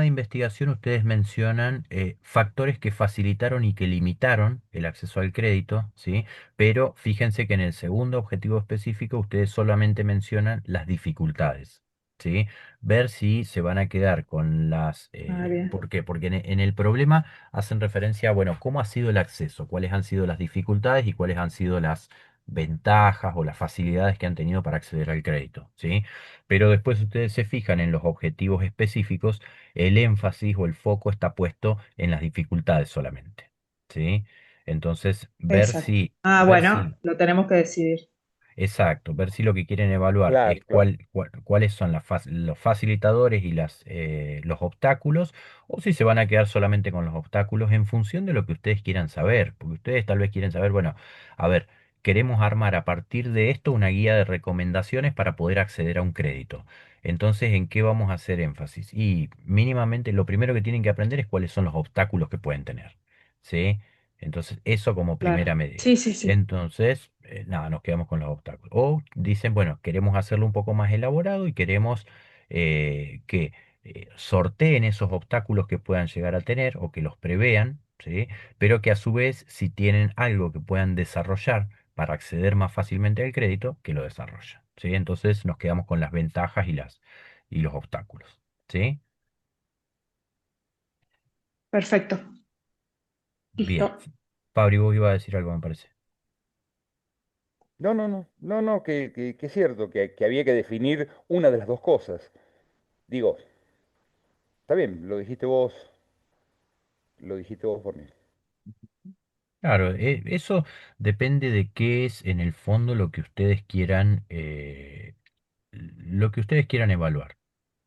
de investigación, ustedes mencionan factores que facilitaron y que limitaron el acceso al crédito, ¿sí? Pero fíjense que en el segundo objetivo específico, ustedes solamente mencionan las dificultades, ¿sí? Ver si se van a quedar con las... Ah, bien. ¿por qué? Porque en el problema hacen referencia a, bueno, cómo ha sido el acceso, cuáles han sido las dificultades y cuáles han sido las ventajas o las facilidades que han tenido para acceder al crédito, ¿sí? Pero después ustedes se fijan en los objetivos específicos, el énfasis o el foco está puesto en las dificultades solamente, ¿sí? Entonces, Exacto. Ah, bueno, lo tenemos que decidir. exacto, ver si lo que quieren evaluar Claro, es claro. cuáles son los facilitadores y los obstáculos, o si se van a quedar solamente con los obstáculos en función de lo que ustedes quieran saber, porque ustedes tal vez quieren saber, bueno, a ver, queremos armar a partir de esto una guía de recomendaciones para poder acceder a un crédito. Entonces, ¿en qué vamos a hacer énfasis? Y mínimamente lo primero que tienen que aprender es cuáles son los obstáculos que pueden tener, ¿sí? Entonces, eso como Claro. primera Sí, medida. sí, sí. Entonces, nada, nos quedamos con los obstáculos. O dicen, bueno, queremos hacerlo un poco más elaborado y queremos que sorteen esos obstáculos que puedan llegar a tener o que los prevean, ¿sí? Pero que a su vez, si tienen algo que puedan desarrollar para acceder más fácilmente al crédito, que lo desarrollen, ¿sí? Entonces nos quedamos con las ventajas y los obstáculos, ¿sí? Perfecto. Bien. Listo. Fabri, vos ibas a decir algo, me parece. No, no, no, no, no, que es cierto, que había que definir una de las dos cosas. Digo, está bien, lo dijiste vos por mí. Claro, eso depende de qué es en el fondo lo que ustedes quieran evaluar,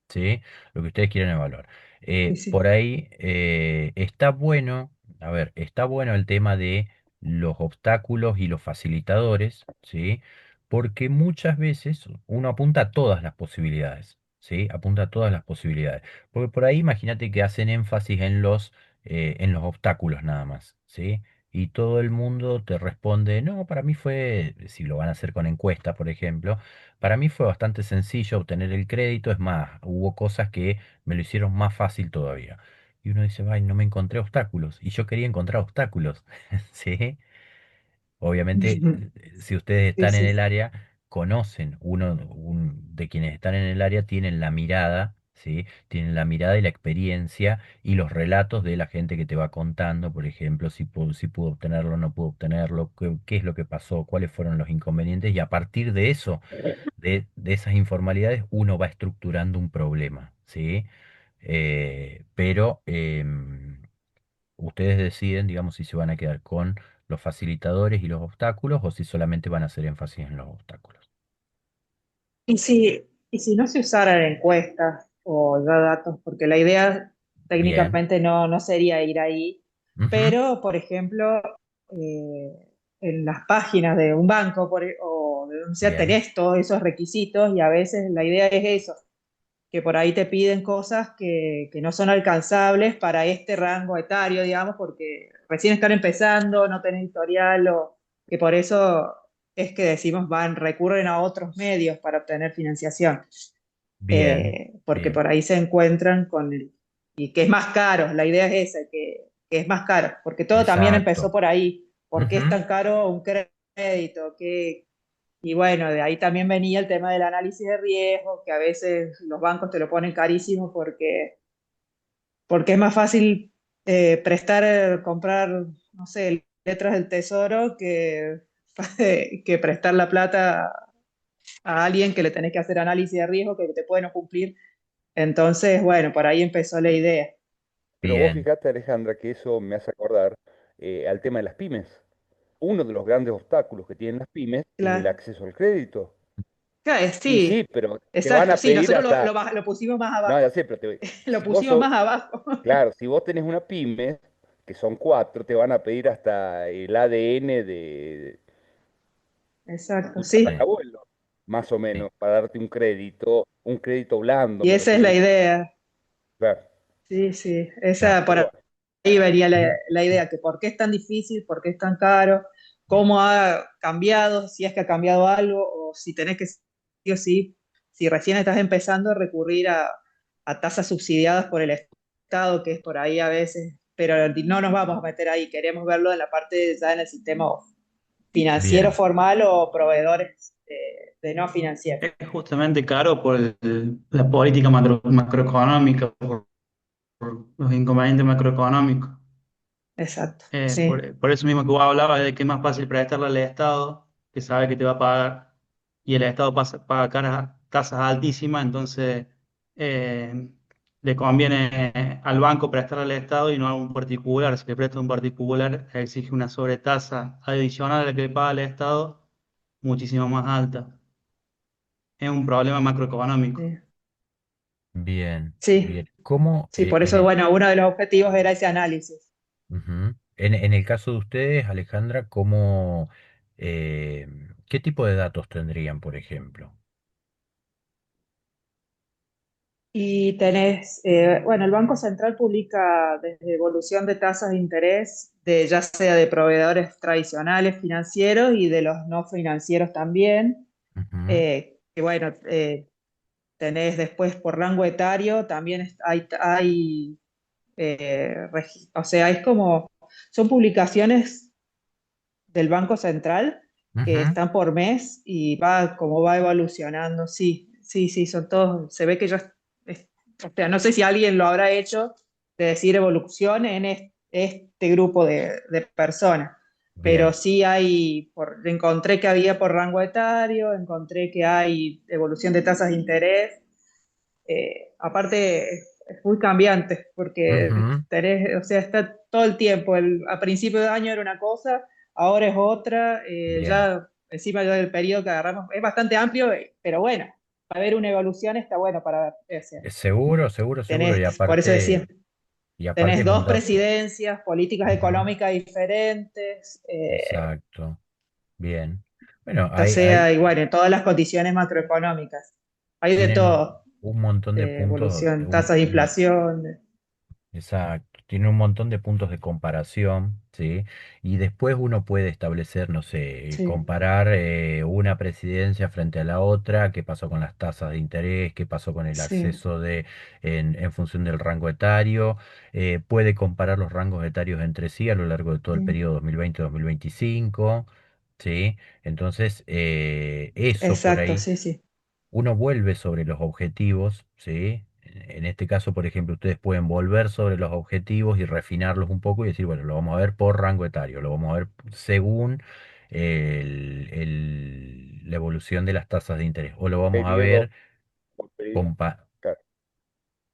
¿sí? Lo que ustedes quieran evaluar. Sí, sí. Por ahí está bueno, a ver, está bueno el tema de los obstáculos y los facilitadores, ¿sí? Porque muchas veces uno apunta a todas las posibilidades, ¿sí? Apunta a todas las posibilidades. Porque por ahí imagínate que hacen énfasis en los obstáculos nada más, ¿sí? Y todo el mundo te responde, no, para mí fue, si lo van a hacer con encuesta, por ejemplo, para mí fue bastante sencillo obtener el crédito, es más, hubo cosas que me lo hicieron más fácil todavía. Y uno dice, ay, no me encontré obstáculos. Y yo quería encontrar obstáculos. ¿Sí? Obviamente, si ustedes Sí, están en el sí. área, conocen, de quienes están en el área tienen la mirada, ¿sí? Tienen la mirada y la experiencia y los relatos de la gente que te va contando, por ejemplo, si pudo obtenerlo o no pudo obtenerlo, qué es lo que pasó, cuáles fueron los inconvenientes, y a partir de eso, de esas informalidades, uno va estructurando un problema, ¿sí? Pero ustedes deciden, digamos, si se van a quedar con los facilitadores y los obstáculos o si solamente van a hacer énfasis en los obstáculos. Y si no se usaran encuestas o ya datos, porque la idea Bien. técnicamente no sería ir ahí, Ujú. pero por ejemplo, en las páginas de un banco o de donde sea Bien. tenés todos esos requisitos y a veces la idea es eso, que por ahí te piden cosas que no son alcanzables para este rango etario, digamos, porque recién están empezando, no tenés historial o que por eso es que decimos recurren a otros medios para obtener financiación, Bien. porque Bien. por ahí se encuentran y que es más caro, la idea es esa, que es más caro, porque todo también empezó Exacto. por ahí, ¿por qué es Ujú. tan caro un crédito? Y bueno, de ahí también venía el tema del análisis de riesgo, que a veces los bancos te lo ponen carísimo porque es más fácil comprar, no sé, letras del tesoro que prestar la plata a alguien que le tenés que hacer análisis de riesgo que te puede no cumplir. Entonces, bueno, por ahí empezó la idea. Pero vos Bien. fijate, Alejandra, que eso me hace acordar al tema de las pymes. Uno de los grandes obstáculos que tienen las pymes es el Claro. acceso al crédito. Claro, Y sí, sí, pero te van exacto, a sí, pedir nosotros hasta, lo pusimos más no, ya abajo, sé, pero lo si vos pusimos sos, más abajo. claro, si vos tenés una pyme, que son cuatro, te van a pedir hasta el ADN de Exacto, tu sí, Sí. tatarabuelo, más o Sí. menos, para darte un crédito blando, y me esa es refiero. la idea. Claro, Sí, sí, Claro. esa por pero bueno, ahí venía Ujú. la idea, que por qué es tan difícil, por qué es tan caro, cómo ha cambiado, si es que ha cambiado algo, o si tenés que, sí o sí, si recién estás empezando a recurrir a tasas subsidiadas por el Estado, que es por ahí a veces, pero no nos vamos a meter ahí, queremos verlo en la parte ya en el sistema financiero Bien. formal o proveedores de no financieros. Es justamente caro por la política macroeconómica, por los inconvenientes macroeconómicos. Exacto, sí. Por eso mismo que vos hablabas de que es más fácil prestarle al Estado, que sabe que te va a pagar, y el Estado paga tasas altísimas, entonces eh, le conviene al banco prestarle al Estado y no a un particular. Si le presta a un particular, exige una sobretasa adicional a la que le paga el Estado, muchísimo más alta. Es un problema macroeconómico. Sí. Bien. Sí, Bien. ¿Cómo sí, por eso, bueno, uno de los objetivos era ese análisis. ujú. En el caso de ustedes, Alejandra, qué tipo de datos tendrían, por ejemplo? Y tenés, bueno, el Banco Central publica desde evolución de tasas de interés, ya sea de proveedores tradicionales financieros y de los no financieros también. Ujú. Que bueno, tenés después por rango etario, también hay o sea, es como, son publicaciones del Banco Central que Ujú. están por mes y va como va evolucionando. Sí, sí, sí, son todos, se ve que ya, o sea, no sé si alguien lo habrá hecho de decir evolución en este grupo de personas, pero Bien. sí encontré que había por rango etario, encontré que hay evolución de tasas de interés. Aparte, es muy cambiante porque Ujú. o sea, está todo el tiempo. A principio de año era una cosa, ahora es otra. Bien. Ya encima ya del periodo que agarramos es bastante amplio, pero bueno, para ver una evolución está bueno para ver. O sea, Seguro, seguro, seguro. por eso decía, Y aparte tenés es un dos dato. presidencias, políticas Ujú, económicas diferentes, exacto. Bien. Bueno, ya sea igual en todas las condiciones macroeconómicas. Hay de tienen todo, un montón de puntos, evolución, tasas de inflación. exacto, tiene un montón de puntos de comparación, ¿sí? Y después uno puede establecer, no sé, Sí, comparar una presidencia frente a la otra, qué pasó con las tasas de interés, qué pasó con el sí, acceso en función del rango etario, puede comparar los rangos etarios entre sí a lo largo de todo el sí. periodo 2020-2025, ¿sí? Entonces, eso por Exacto, ahí sí, sí. uno vuelve sobre los objetivos, ¿sí? En este caso, por ejemplo, ustedes pueden volver sobre los objetivos y refinarlos un poco y decir, bueno, lo vamos a ver por rango etario, lo vamos a ver según la evolución de las tasas de interés, o lo vamos a ver Periodo por periodo. compa- Claro.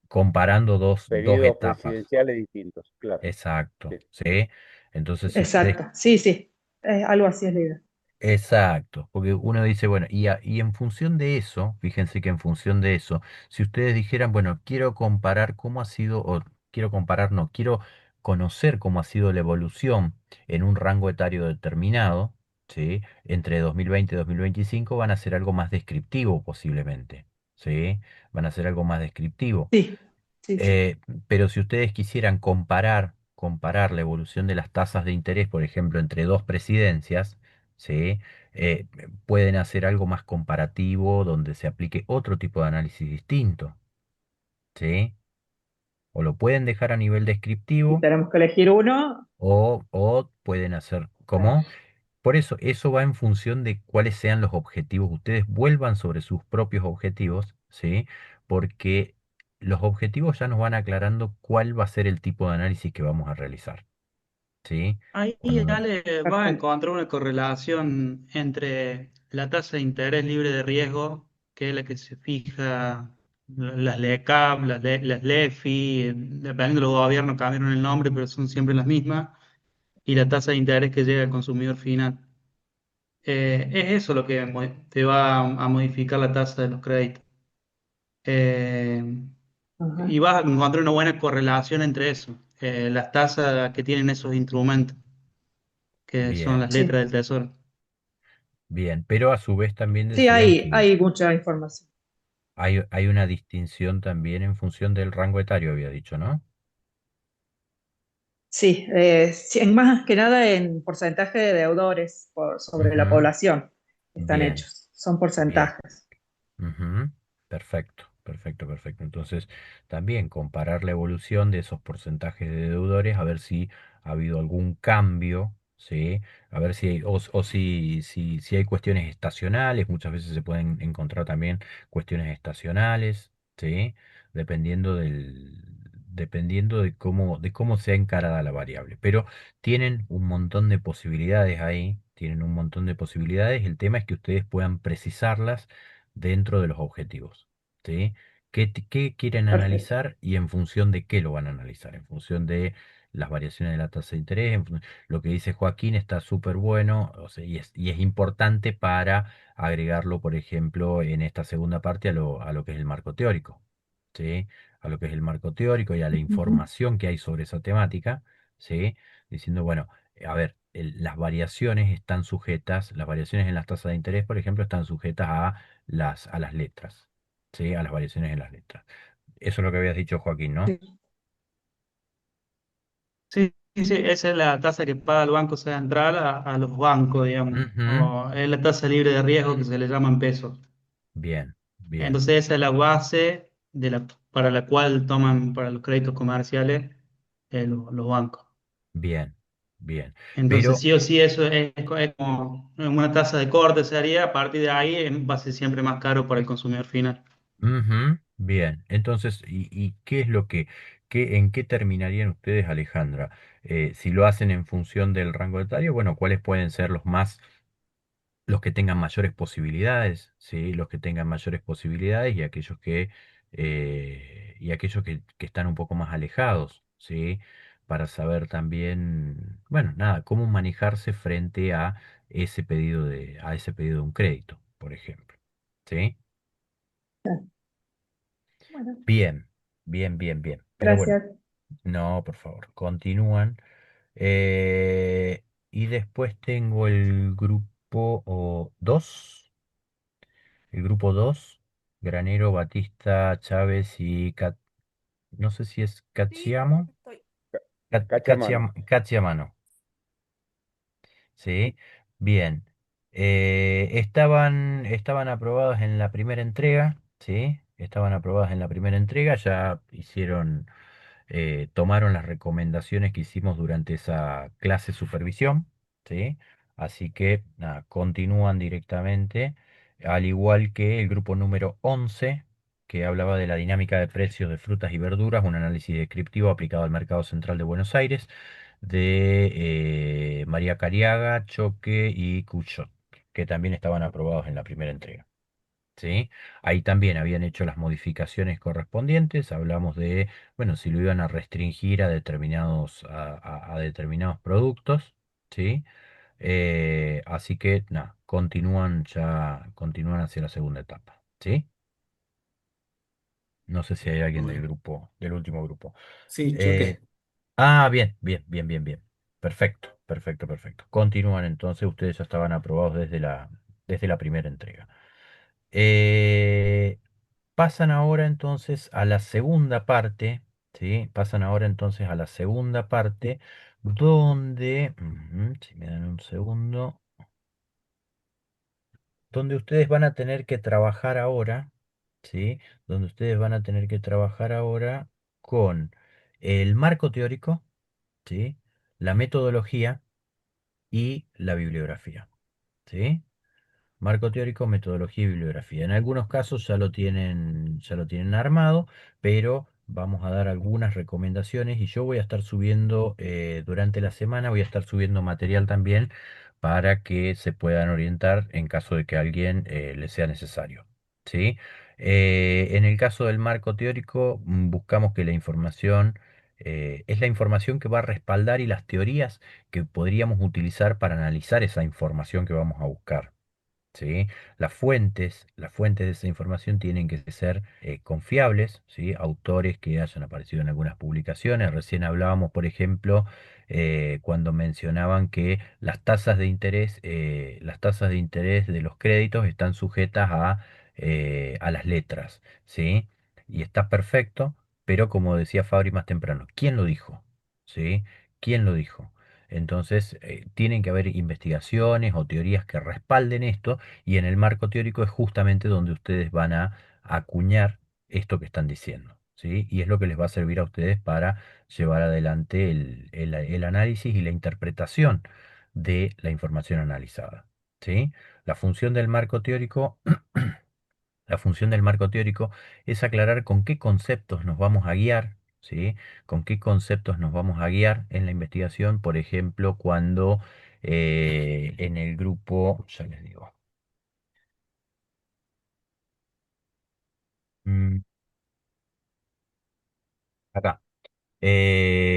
comparando dos Periodos etapas. presidenciales distintos, claro. Exacto, Sí. ¿sí? Entonces, si ustedes Exacto, sí, sí. Algo así es la idea. exacto, porque uno dice, bueno, y en función de eso, fíjense que en función de eso, si ustedes dijeran, bueno, quiero comparar cómo ha sido, o quiero comparar, no, quiero conocer cómo ha sido la evolución en un rango etario determinado, ¿sí? Entre 2020 y 2025 van a ser algo más descriptivo posiblemente, ¿sí? Van a ser algo más descriptivo. Sí, sí, sí. Eh, pero si ustedes quisieran comparar la evolución de las tasas de interés, por ejemplo, entre dos presidencias, ¿sí? Eh, pueden hacer algo más comparativo donde se aplique otro tipo de análisis distinto, ¿sí? O lo pueden dejar a nivel Si descriptivo tenemos que elegir uno, o pueden hacer claro. como. Por eso, eso va en función de cuáles sean los objetivos. Ustedes vuelvan sobre sus propios objetivos, ¿sí? Porque los objetivos ya nos van aclarando cuál va a ser el tipo de análisis que vamos a realizar, ¿sí? Ahí, Cuando, Ale, va a Perfecto. encontrar una correlación entre la tasa de interés libre de riesgo, que es la que se fija las LECAP, las LEFI, dependiendo de los gobiernos cambiaron el nombre, pero son siempre las mismas, y la tasa de interés que llega al consumidor final. Es eso lo que te va a modificar la tasa de los créditos. Eh, Ajá. y vas a encontrar una buena correlación entre eso, las tasas que tienen esos instrumentos, que son bien, las letras Sí, del tesoro. bien, pero a su vez también sí, decían que hay mucha información. hay una distinción también en función del rango etario, había dicho, ¿no? Sí, sí, más que nada en porcentaje de deudores sobre la Ujú, población están bien, hechos. Son bien. porcentajes. Ujú, perfecto, perfecto, perfecto. Entonces, también comparar la evolución de esos porcentajes de deudores, a ver si ha habido algún cambio, ¿sí? A ver si hay, o si hay cuestiones estacionales, muchas veces se pueden encontrar también cuestiones estacionales, ¿sí? Dependiendo dependiendo de cómo sea encarada la variable. Pero tienen un montón de posibilidades ahí, tienen un montón de posibilidades. El tema es que ustedes puedan precisarlas dentro de los objetivos, ¿sí? ¿Qué quieren Perfecto. analizar y en función de qué lo van a analizar? En función de las variaciones de la tasa de interés, lo que dice Joaquín está súper bueno, o sea, y es importante para agregarlo, por ejemplo, en esta segunda parte a lo que es el marco teórico, ¿sí? A lo que es el marco teórico y a la Ujú. información que hay sobre esa temática, ¿sí? Diciendo, bueno, a ver, las variaciones están sujetas, las variaciones en las tasas de interés, por ejemplo, están sujetas a las letras, ¿sí? A las variaciones en las letras. Eso es lo que habías dicho, Joaquín, ¿no? Sí. Sí, sí, sí, esa es la tasa que paga el Banco Central a los bancos, digamos. Ujú, O es la tasa libre de riesgo que se le llama en pesos. bien, bien, Entonces esa es la base para la cual toman para los créditos comerciales los bancos. bien, bien. Entonces Pero, sí o sí eso es como una tasa de corte sería, a partir de ahí va a ser siempre más caro para el consumidor final. ujú, bien. Entonces, y qué es en qué terminarían ustedes, Alejandra? Si lo hacen en función del rango etario, bueno, ¿cuáles pueden ser los que tengan mayores posibilidades, ¿sí? Los que tengan mayores posibilidades y aquellos que están un poco más alejados, ¿sí? Para saber también, bueno, nada, cómo manejarse frente a ese pedido a ese pedido de un crédito, por ejemplo, ¿sí? Bueno, Bien, bien, bien, bien. Pero bueno, gracias. no, por favor, continúan. Y después tengo el grupo 2, el grupo 2, Granero, Batista, Chávez y no sé si es Sí, Cacciamo, estoy. Cacha a mano. Cacciamano. Sí, bien. Estaban aprobados en la primera entrega, ¿sí? Estaban aprobados en la primera entrega, ya tomaron las recomendaciones que hicimos durante esa clase supervisión, ¿sí? Así que nada, continúan directamente, al igual que el grupo número 11, que hablaba de la dinámica de precios de frutas y verduras, un análisis descriptivo aplicado al mercado central de Buenos Aires, de María Cariaga, Choque y Cuchot, que también estaban aprobados en la primera entrega. ¿Sí? Ahí también habían hecho las modificaciones correspondientes, hablamos de, bueno, si lo iban a restringir a a determinados productos, ¿sí? Así que, nada, continúan hacia la segunda etapa, ¿sí? No sé si hay alguien del Bueno, grupo, del último grupo. sí, Eh, choqué. Bien, bien, bien, bien, bien. Perfecto, perfecto, perfecto. Continúan entonces, ustedes ya estaban aprobados desde la primera entrega. Eh, Pasan ahora entonces a la segunda parte, ¿sí? Pasan ahora entonces a la segunda parte, si me dan un segundo, donde ustedes van a tener que trabajar ahora, ¿sí? Donde ustedes van a tener que trabajar ahora con el marco teórico, ¿sí? La metodología y la bibliografía, ¿sí? Marco teórico, metodología y bibliografía. En algunos casos ya lo tienen armado, pero vamos a dar algunas recomendaciones y yo voy a estar subiendo durante la semana, voy a estar subiendo material también para que se puedan orientar en caso de que a alguien les sea necesario. ¿Sí? En el caso del marco teórico, buscamos que la información es la información que va a respaldar y las teorías que podríamos utilizar para analizar esa información que vamos a buscar. ¿Sí? Las fuentes de esa información tienen que ser confiables, ¿sí? Autores que hayan aparecido en algunas publicaciones. Recién hablábamos, por ejemplo, cuando mencionaban que las tasas de interés de los créditos están sujetas a las letras, ¿sí? Y está perfecto, pero como decía Fabri más temprano, ¿quién lo dijo? ¿Sí? ¿Quién lo dijo? Entonces, tienen que haber investigaciones o teorías que respalden esto y en el marco teórico es justamente donde ustedes van a acuñar esto que están diciendo, ¿sí? Y es lo que les va a servir a ustedes para llevar adelante el análisis y la interpretación de la información analizada, ¿sí? La función del marco teórico la función del marco teórico es aclarar con qué conceptos nos vamos a guiar, ¿sí? Con qué conceptos nos vamos a guiar en la investigación, por ejemplo, cuando en el grupo, ya les digo, mm, acá.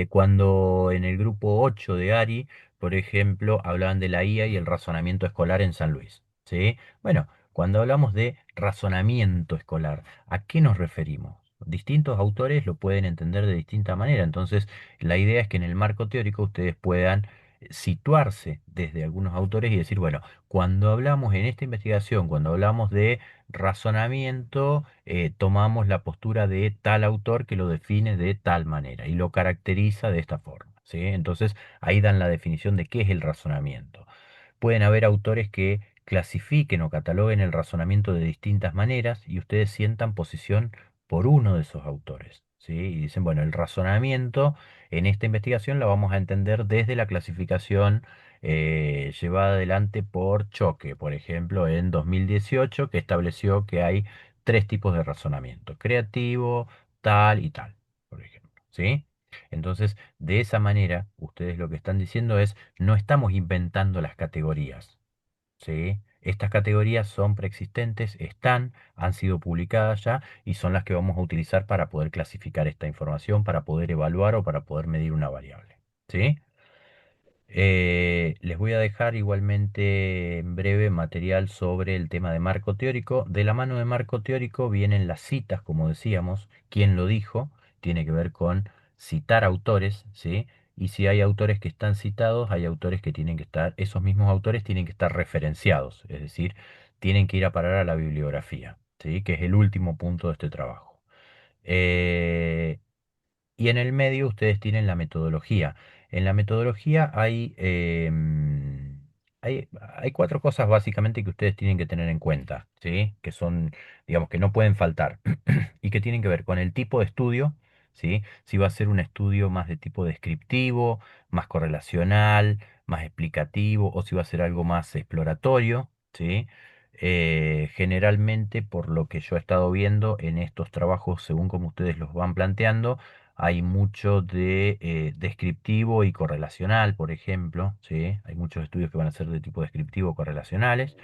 Cuando en el grupo 8 de ARI, por ejemplo, hablaban de la IA y el razonamiento escolar en San Luis, ¿sí? Bueno, cuando hablamos de razonamiento escolar, ¿a qué nos referimos? Distintos autores lo pueden entender de distinta manera, entonces la idea es que en el marco teórico ustedes puedan situarse desde algunos autores y decir, bueno, cuando hablamos en esta investigación, cuando hablamos de razonamiento, tomamos la postura de tal autor que lo define de tal manera y lo caracteriza de esta forma, ¿sí? Entonces ahí dan la definición de qué es el razonamiento. Pueden haber autores que clasifiquen o cataloguen el razonamiento de distintas maneras y ustedes sientan posición por uno de esos autores, ¿sí? Y dicen, bueno, el razonamiento en esta investigación la vamos a entender desde la clasificación llevada adelante por Choque, por ejemplo, en 2018, que estableció que hay tres tipos de razonamiento, creativo, tal y tal, por ejemplo, ¿sí? Entonces, de esa manera, ustedes lo que están diciendo es, no estamos inventando las categorías, ¿sí? Estas categorías son preexistentes, han sido publicadas ya y son las que vamos a utilizar para poder clasificar esta información, para poder evaluar o para poder medir una variable, ¿sí? Les voy a dejar igualmente en breve material sobre el tema de marco teórico. De la mano de marco teórico vienen las citas, como decíamos, quién lo dijo, tiene que ver con citar autores, ¿sí? Y si hay autores que están citados, hay autores que tienen que estar, esos mismos autores tienen que estar referenciados, es decir, tienen que ir a parar a la bibliografía, ¿sí? Que es el último punto de este trabajo. Eh, y en el medio ustedes tienen la metodología. En la metodología hay cuatro cosas básicamente que ustedes tienen que tener en cuenta, ¿sí? Que son, digamos, que no pueden faltar y que tienen que ver con el tipo de estudio, ¿sí? Si va a ser un estudio más de tipo descriptivo, más correlacional, más explicativo, o si va a ser algo más exploratorio, ¿sí? Generalmente, por lo que yo he estado viendo en estos trabajos, según como ustedes los van planteando, hay mucho de descriptivo y correlacional, por ejemplo, ¿sí? Hay muchos estudios que van a ser de tipo descriptivo o correlacionales,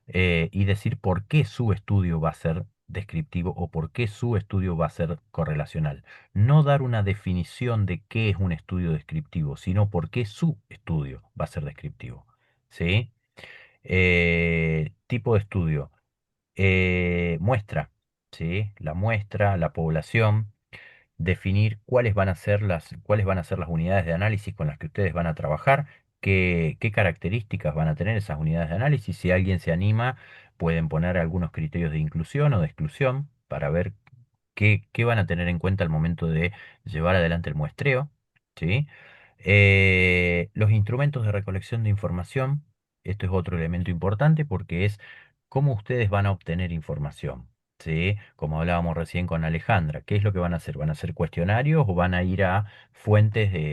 y decir por qué su estudio va a ser descriptivo o por qué su estudio va a ser correlacional. No dar una definición de qué es un estudio descriptivo, sino por qué su estudio va a ser descriptivo, ¿sí? Tipo de estudio. Muestra, ¿sí? La muestra, la población, definir cuáles van a ser las unidades de análisis con las que ustedes van a trabajar, qué características van a tener esas unidades de análisis. Si alguien se anima, pueden poner algunos criterios de inclusión o de exclusión para ver qué van a tener en cuenta al momento de llevar adelante el muestreo, ¿sí? Los instrumentos de recolección de información, esto es otro elemento importante porque es cómo ustedes van a obtener información. ¿Sí? Como hablábamos recién con Alejandra, ¿qué es lo que van a hacer? ¿Van a hacer cuestionarios o van a ir a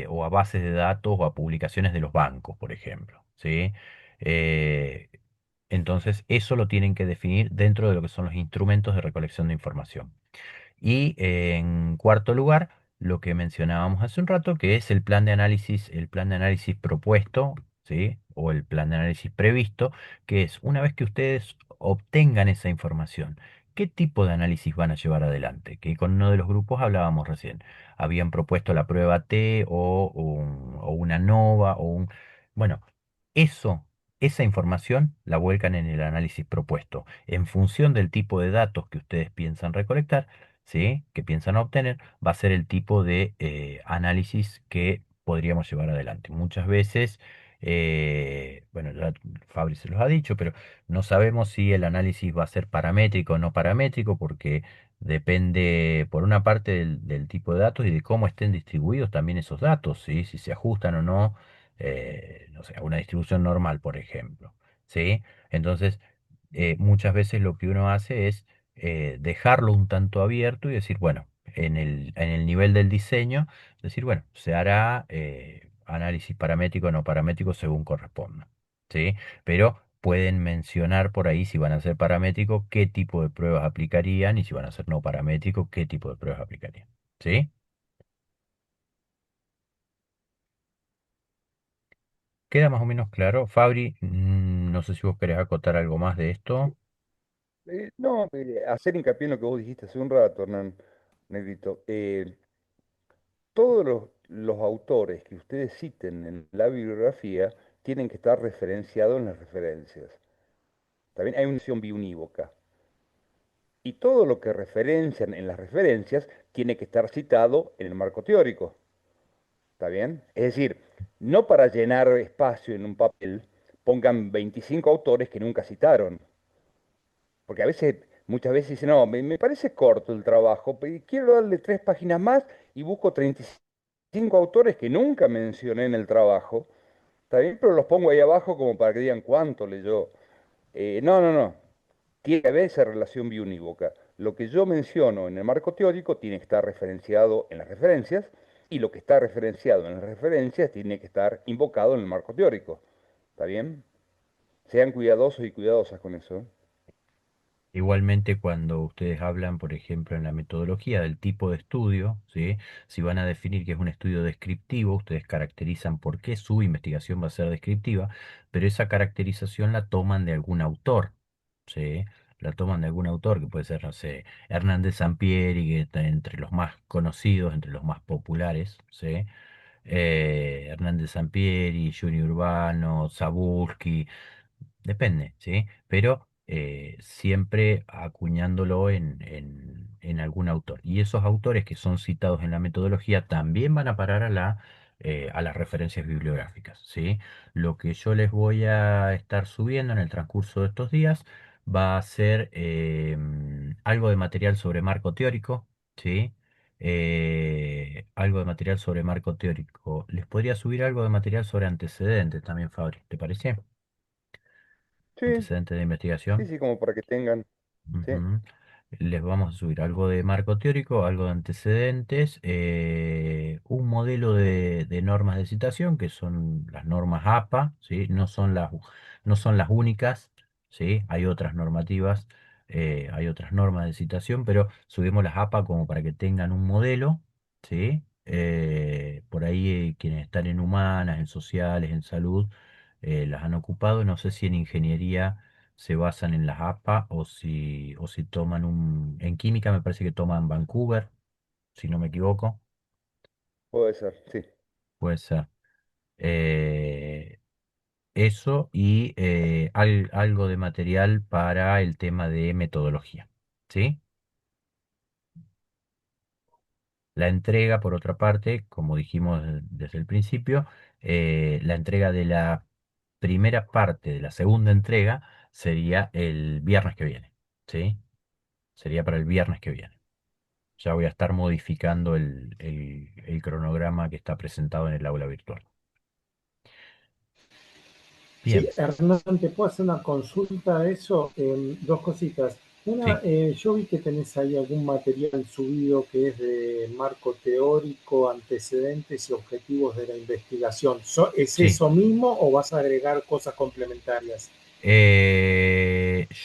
o a bases de datos o a publicaciones de los bancos, por ejemplo? ¿Sí? Eh, entonces, eso lo tienen que definir dentro de lo que son los instrumentos de recolección de información. Y en cuarto lugar, lo que mencionábamos hace un rato, que es el plan de análisis propuesto, ¿sí? O el plan de análisis previsto, que es una vez que ustedes obtengan esa información, ¿qué tipo de análisis van a llevar adelante? Que con uno de los grupos hablábamos recién. Habían propuesto la prueba T o una NOVA Bueno, eso, esa información la vuelcan en el análisis propuesto. En función del tipo de datos que ustedes piensan recolectar, ¿sí? Que piensan obtener, va a ser el tipo de análisis que podríamos llevar adelante. Muchas veces, bueno, ya Fabri se los ha dicho, pero no sabemos si el análisis va a ser paramétrico o no paramétrico, porque depende, por una parte, del tipo de datos y de cómo estén distribuidos también esos datos, ¿sí? Si se ajustan o no, no sé, a una distribución normal, por ejemplo, ¿sí? Entonces, muchas veces lo que uno hace es dejarlo un tanto abierto y decir, bueno, en el nivel del diseño, decir, bueno, se hará análisis paramétrico o no paramétrico según corresponda, ¿sí? Pero pueden mencionar por ahí si van a ser paramétricos, qué tipo de pruebas aplicarían y si van a ser no paramétricos, qué tipo de pruebas aplicarían, ¿sí? ¿Queda más o menos claro? Fabri, no sé si vos querés acotar algo más de esto. No, hacer hincapié en lo que vos dijiste hace un rato, Hernán Negrito. Todos los autores que ustedes citen en la bibliografía tienen que estar referenciados en las referencias. También hay una mención biunívoca. Y todo lo que referencian en las referencias tiene que estar citado en el marco teórico. ¿Está bien? Es decir, no para llenar espacio en un papel pongan 25 autores que nunca citaron. Porque a veces, muchas veces dicen, no, me parece corto el trabajo, quiero darle 3 páginas más y busco 35 autores que nunca mencioné en el trabajo. Está bien, pero los pongo ahí abajo como para que digan cuánto leyó. No, no, no. Tiene que haber esa relación biunívoca. Lo que yo menciono en el marco teórico tiene que estar referenciado en las referencias y lo que está referenciado en las referencias tiene que estar invocado en el marco teórico. ¿Está bien? Sean cuidadosos y cuidadosas con eso. Igualmente, cuando ustedes hablan, por ejemplo, en la metodología del tipo de estudio, ¿sí? Si van a definir que es un estudio descriptivo, ustedes caracterizan por qué su investigación va a ser descriptiva, pero esa caracterización la toman de algún autor, ¿sí? La toman de algún autor, que puede ser, no sé, Hernández Sampieri, que está entre los más conocidos, entre los más populares, ¿sí? Hernández Sampieri, Juni Urbano, Zabulski, depende, ¿sí? Pero siempre acuñándolo en algún autor. Y esos autores que son citados en la metodología también van a parar a las referencias bibliográficas, ¿sí? Lo que yo les voy a estar subiendo en el transcurso de estos días va a ser algo de material sobre marco teórico, ¿sí? Algo de material sobre marco teórico. Les podría subir algo de material sobre antecedentes también, Fabri, ¿te parece? Sí, Antecedentes de sí, investigación. sí, como para que tengan. Sí, Ujú. Les vamos a subir algo de marco teórico, algo de antecedentes, un modelo de normas de citación, que son las normas APA, ¿sí? No son las únicas, ¿sí? Hay otras normativas, hay otras normas de citación, pero subimos las APA como para que tengan un modelo, ¿sí? Por ahí quienes están en humanas, en sociales, en salud, las han ocupado. No sé si en ingeniería se basan en las APA o si toman en química me parece que toman Vancouver, si no me equivoco, puede ser, sí. puede ser. Eh, Eso y algo de material para el tema de metodología, ¿sí? La entrega, por otra parte, como dijimos desde el principio, la entrega de la primera parte de la segunda entrega sería el viernes que viene, ¿sí? Sería para el viernes que viene. Ya voy a estar modificando el cronograma que está presentado en el aula virtual. Sí, Bien, Hernán, ¿te puedo hacer una consulta de eso? Dos cositas. Una, sí, yo vi que tenés ahí algún material subido que es de marco teórico, antecedentes y objetivos de la investigación. ¿Es sí. eso mismo o vas a agregar cosas complementarias?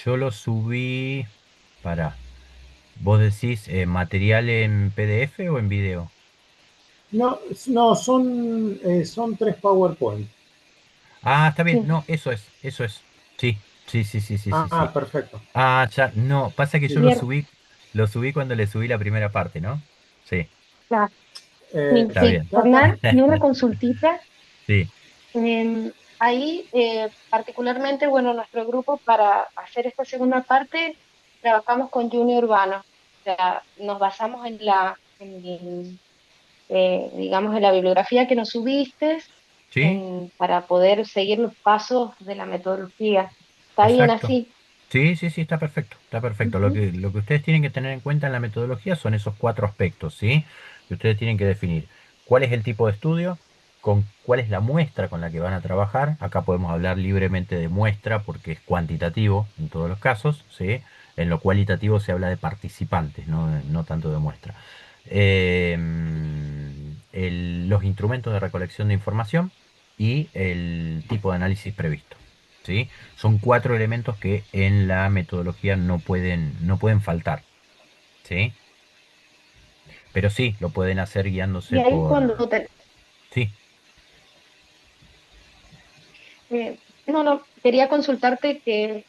Yo lo subí para, vos decís, material en PDF o en video. No, no, son tres PowerPoint. Ah, está bien, Sí, no, eso es, eso es. Sí, sí, sí, sí, sí, sí, Ah, sí. perfecto. Ah, ya, no, pasa que yo Listo. bien, lo subí cuando le subí la primera parte, ¿no? Sí, claro. Sí, está sí. bien. Hernán, y una consultita. Sí, Ahí, particularmente, bueno, nuestro grupo para hacer esta segunda parte, trabajamos con Junior Urbano. O sea, nos basamos digamos, en la bibliografía que nos subiste sí, para poder seguir los pasos de la metodología. ¿Está bien exacto. así? Sí, sí, sí, está perfecto, está perfecto. Ujú. Lo que ustedes tienen que tener en cuenta en la metodología son esos cuatro aspectos, ¿sí? Que ustedes tienen que definir cuál es el tipo de estudio, cuál es la muestra con la que van a trabajar. Acá podemos hablar libremente de muestra porque es cuantitativo en todos los casos, ¿sí? En lo cualitativo se habla de participantes, no tanto de muestra. Los instrumentos de recolección de información y el tipo de análisis previsto, ¿sí? Son cuatro elementos que en la metodología no pueden faltar, ¿sí? Pero sí, lo pueden hacer Y guiándose ahí por... Sí, no, no, quería consultarte que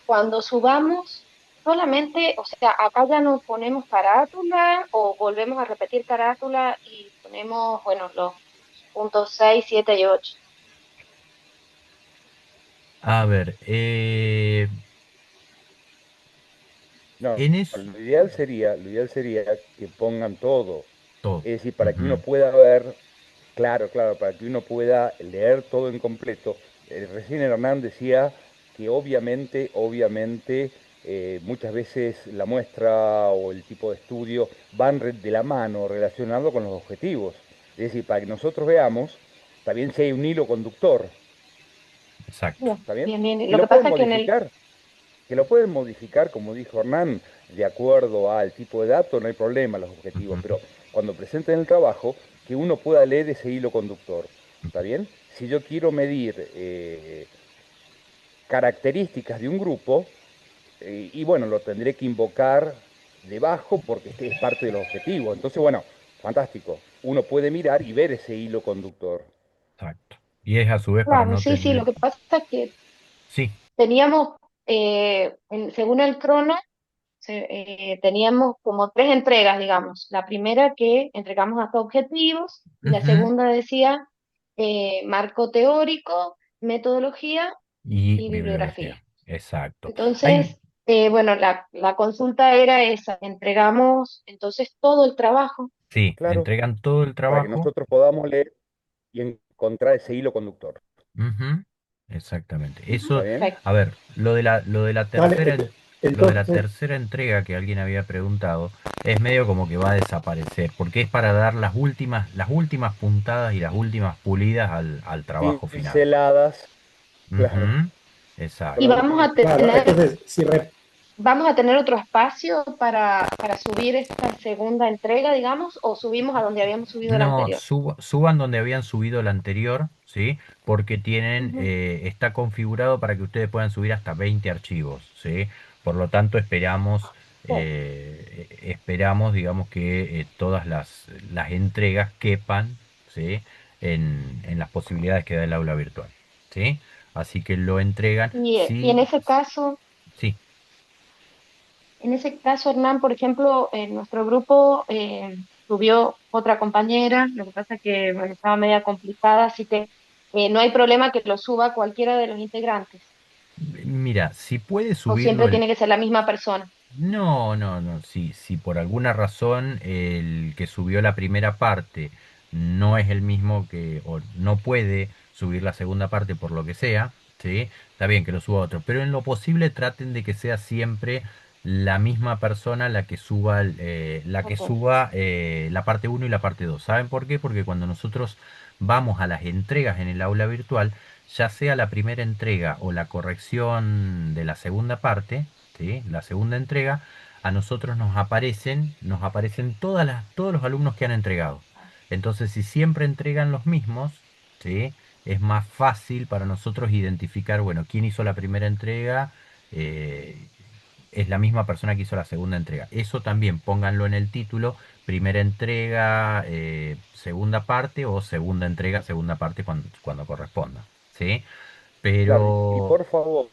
cuando subamos, solamente, o sea, acá ya no ponemos carátula o volvemos a repetir carátula y ponemos, bueno, los puntos 6 7 y 8. a ver, No, en eso... lo ideal sería que pongan todo. Todo. Es decir, para que uno Ujú. pueda ver, claro, claro, para que uno pueda leer todo en completo. Recién Hernán decía que obviamente, muchas veces la muestra o el tipo de estudio van de la mano relacionado con los objetivos. Es decir, para que nosotros veamos, también si hay un hilo conductor, Exacto. Bien, ¿está bien? bien, bien. Que Lo que lo pueden pasa es que en el, modificar, como dijo Hernán, de acuerdo al tipo de datos, no hay problema, los objetivos, Ujú. pero cuando presenten el trabajo, que uno pueda leer ese hilo conductor, ¿está bien? Si yo quiero medir características de un grupo, y bueno, lo tendré que invocar debajo porque este es parte de los objetivos. Entonces, bueno, fantástico. Uno puede mirar y ver ese hilo conductor. Exacto. Y es a su vez para claro, no sí, sí, lo tener... que pasa es que Sí, teníamos, según el crono, teníamos como tres entregas, digamos. La primera que entregamos hasta objetivos, y la Ujú. segunda decía marco teórico, metodología Y y bibliografía. bibliografía. Exacto. Hay, Entonces, bueno, la consulta era esa, entregamos entonces todo el trabajo. sí, Claro, entregan todo el para que trabajo. nosotros podamos leer y encontrar ese hilo conductor. Ujú. Exactamente. Ujú, Eso, perfecto. a ver, lo de la Dale, tercera, lo de la entonces, tercera entrega que alguien había preguntado, es medio como que va a desaparecer, porque es para dar las últimas puntadas y las últimas pulidas al trabajo final. Pinceladas, claro. Ujú. Y Exacto. vamos a claro, tener entonces, ¿Vamos a tener otro espacio para subir esta segunda entrega, digamos, o subimos a donde habíamos subido la No, anterior? suban donde habían subido la anterior, ¿sí? Porque Ujú. está configurado para que ustedes puedan subir hasta 20 archivos, ¿sí? Por lo tanto, Bien. esperamos, digamos, que todas las entregas quepan, ¿sí? En las posibilidades que da el aula virtual, ¿sí? Así que lo entregan, Y sí, sí. en ese caso, Hernán, por ejemplo, en nuestro grupo subió otra compañera, lo que pasa que bueno, estaba media complicada, así que no hay problema que lo suba cualquiera de los integrantes, Mira, si puede o subirlo siempre el. tiene que ser la misma persona. No, no, no. Si por alguna razón el que subió la primera parte no es el mismo que, o no puede subir la segunda parte por lo que sea, ¿sí? Está bien que lo suba otro, pero en lo posible traten de que sea siempre la misma persona la que suba, Ok, la parte uno y la parte 2. ¿Saben por qué? Porque cuando nosotros vamos a las entregas en el aula virtual, ya sea la primera entrega o la corrección de la segunda parte, ¿sí? La segunda entrega, a nosotros nos aparecen todos los alumnos que han entregado. Entonces, si siempre entregan los mismos, ¿sí? Es más fácil para nosotros identificar, bueno, quién hizo la primera entrega, eh, es la misma persona que hizo la segunda entrega. Eso también pónganlo en el título, primera entrega, segunda parte o segunda entrega, segunda parte cuando corresponda, ¿sí? Claro, y Pero. por favor,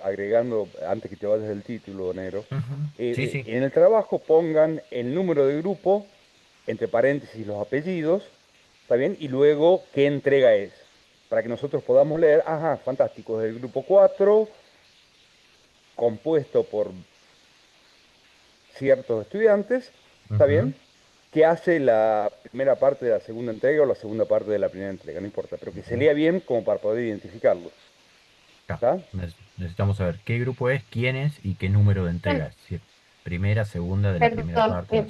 agregando, antes que te vayas del título, Nero, Ujú. Sí, sí. en el trabajo pongan el número de grupo, entre paréntesis los apellidos, ¿está bien? Y luego qué entrega es, para que nosotros podamos leer, ajá, fantástico, es el grupo 4 compuesto por ciertos estudiantes, ¿está Ujú. bien? Que hace la primera parte de la segunda entrega o la segunda parte de la primera entrega, no importa, pero que se Ujú. lea bien como para poder identificarlos, Ya. ¿está? Necesitamos saber qué grupo es, quién es y qué número de bien, entrega es. Si es primera, segunda de la primera perdón, parte.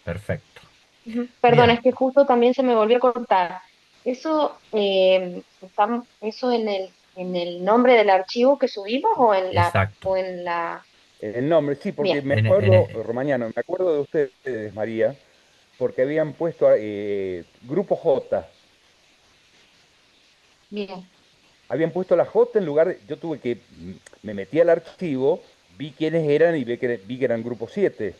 Perfecto. ujú, perdón, Bien. es que justo también se me volvió a cortar. Eso, eso en el nombre del archivo que subimos Exacto. o en la, En el nombre, sí, porque bien, me acuerdo, Romagnano, me acuerdo de ustedes, María, porque habían puesto Grupo J, bien. habían puesto la J en lugar de, yo tuve que, me metí al archivo, vi quiénes eran y vi que eran Grupo 7,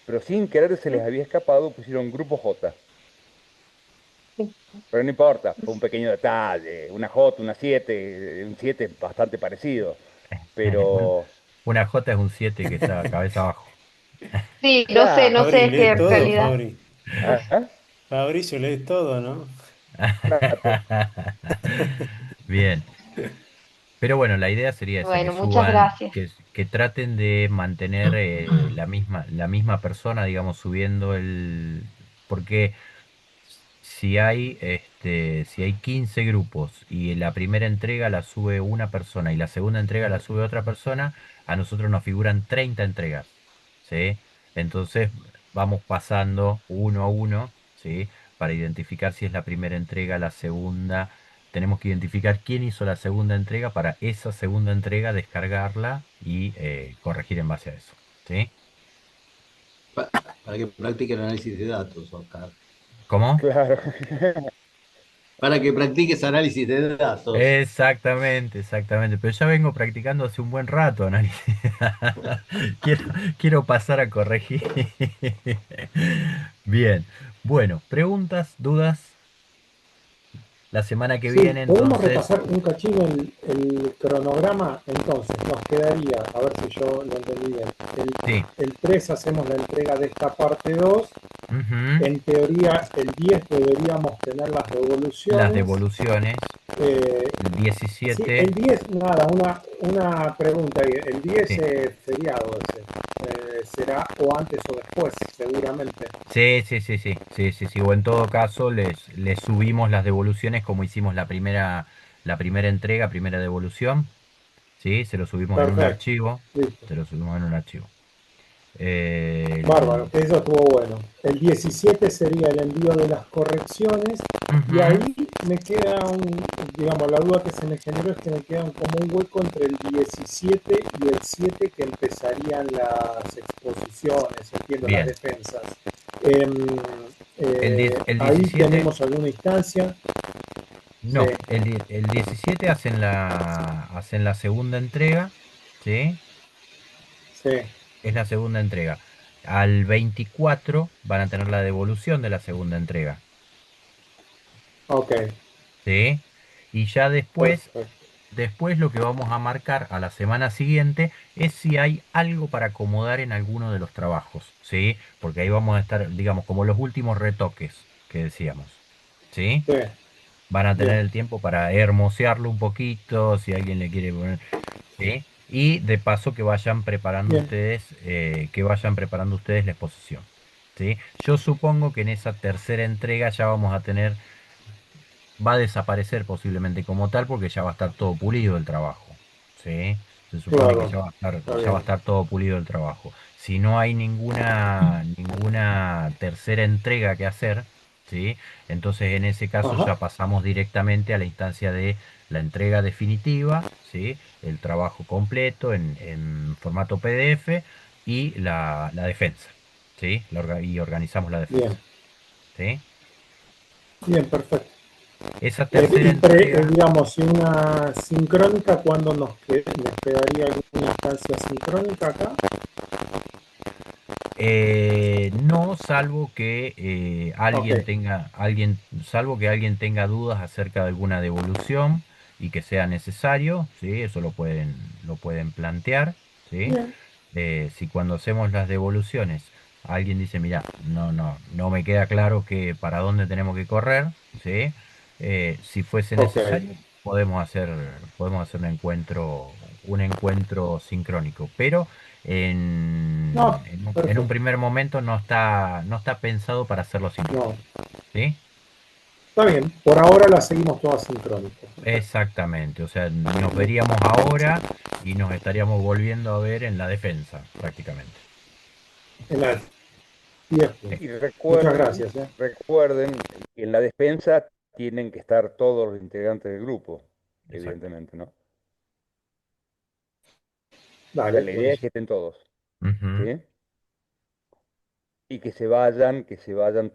pero sin querer se les Ujú, había escapado, pusieron Grupo J. sí. Pero no importa, fue un pequeño detalle, una J, una 7, un 7 bastante parecido, Un- pero una J es un 7 que está cabeza abajo. Sí, no claro, sé, Fabri, es que lee en todo, realidad, Fabri. ¿ah? Fabricio, lee todo, ¿no? Claro, Bien. Pero bueno, la idea sería esa, que bueno, muchas suban, gracias. que traten de mantener la misma persona, digamos, subiendo porque si hay 15 grupos y la primera entrega la sube una persona y la segunda entrega la sube otra persona, a nosotros nos figuran 30 entregas, ¿sí? Entonces vamos pasando uno a uno, ¿sí? Para identificar si es la primera entrega, la segunda. Tenemos que identificar quién hizo la segunda entrega para esa segunda entrega descargarla y corregir en base a eso, ¿sí? Para que practique el análisis de datos, Oscar. ¿Cómo? claro. Para que practiques análisis de datos. Exactamente, exactamente. Pero ya vengo practicando hace un buen rato análisis. Quiero, quiero pasar a corregir. Bien. Bueno, preguntas, dudas. la semana que Sí, viene, podemos entonces, repasar un cachino el cronograma. Entonces, nos quedaría, a ver si yo lo entendí bien. sí. El 3 hacemos la entrega de esta parte 2. Ujú. En teoría, el 10 deberíamos tener las Las devoluciones. devoluciones, Eh, el sí, el 17, 10 nada, una pregunta ahí. El 10 sí. es feriado ese. Será o antes o después, seguramente. Sí, sí, sí, sí, sí, sí, sí. O en todo caso, les subimos las devoluciones como hicimos la primera entrega, primera devolución, ¿sí? Se lo subimos en un Perfecto, archivo, listo. se lo subimos en un archivo. Bárbaro, El- que eso estuvo bueno. El 17 sería el envío de las correcciones y Ujú. ahí me queda digamos, la duda que se me generó es que me queda como un hueco entre el 17 y el 7 que empezarían las exposiciones, entiendo, las Bien. defensas. Em, El ahí 17, tenemos alguna instancia. Sí, no, el 17 hacen la segunda entrega, ¿sí? sí, Es la segunda entrega. Al 24 van a tener la devolución de la segunda entrega, ok, ¿sí? Y ya después, perfecto. después lo que vamos a marcar a la semana siguiente es si hay algo para acomodar en alguno de los trabajos, ¿sí? Porque ahí vamos a estar, digamos, como los últimos retoques que decíamos, ¿sí? Sí, Van a tener bien, el tiempo para hermosearlo un poquito, si alguien le quiere poner, ¿sí? Y de paso bien. que vayan preparando ustedes la exposición, ¿sí? Yo supongo que en esa tercera entrega ya vamos a tener, va a desaparecer posiblemente como tal porque ya va a estar todo pulido el trabajo, ¿sí? Se supone que Claro, está ya va a bien. estar todo pulido el trabajo. Si no hay ninguna tercera entrega que hacer, ¿sí? Entonces en ese caso Ajá, ya pasamos directamente a la instancia de la entrega definitiva, ¿sí? El trabajo completo en formato PDF y la defensa, ¿sí? Y organizamos la bien, defensa, ¿sí? bien, perfecto. Esa tercera Y entrega. digamos, si una sincrónica, ¿cuándo nos quedaría alguna instancia sincrónica acá? No, salvo que Ok, salvo que alguien tenga dudas acerca de alguna devolución y que sea necesario, ¿sí? Eso lo pueden plantear, ¿sí? bien, Si cuando hacemos las devoluciones alguien dice, mira, no me queda claro para dónde tenemos que correr, ¿sí? Si fuese ok. necesario, podemos hacer un encuentro sincrónico, pero No, en un perfecto. primer momento no está pensado para hacerlo No, sincrónico, ¿sí? está bien. Por ahora la seguimos todas sincrónicas. Exactamente, o sea, nos Bien, veríamos ahora y nos estaríamos volviendo a ver en la defensa, prácticamente. en la 10 Sí. Y Muchas recuerden, gracias. recuerden que en la defensa tienen que estar todos los integrantes del grupo, Exacto. evidentemente, ¿no? O sea, Dale, la idea es buenísimo. que estén todos, Ujú. ¿sí? Y que se vayan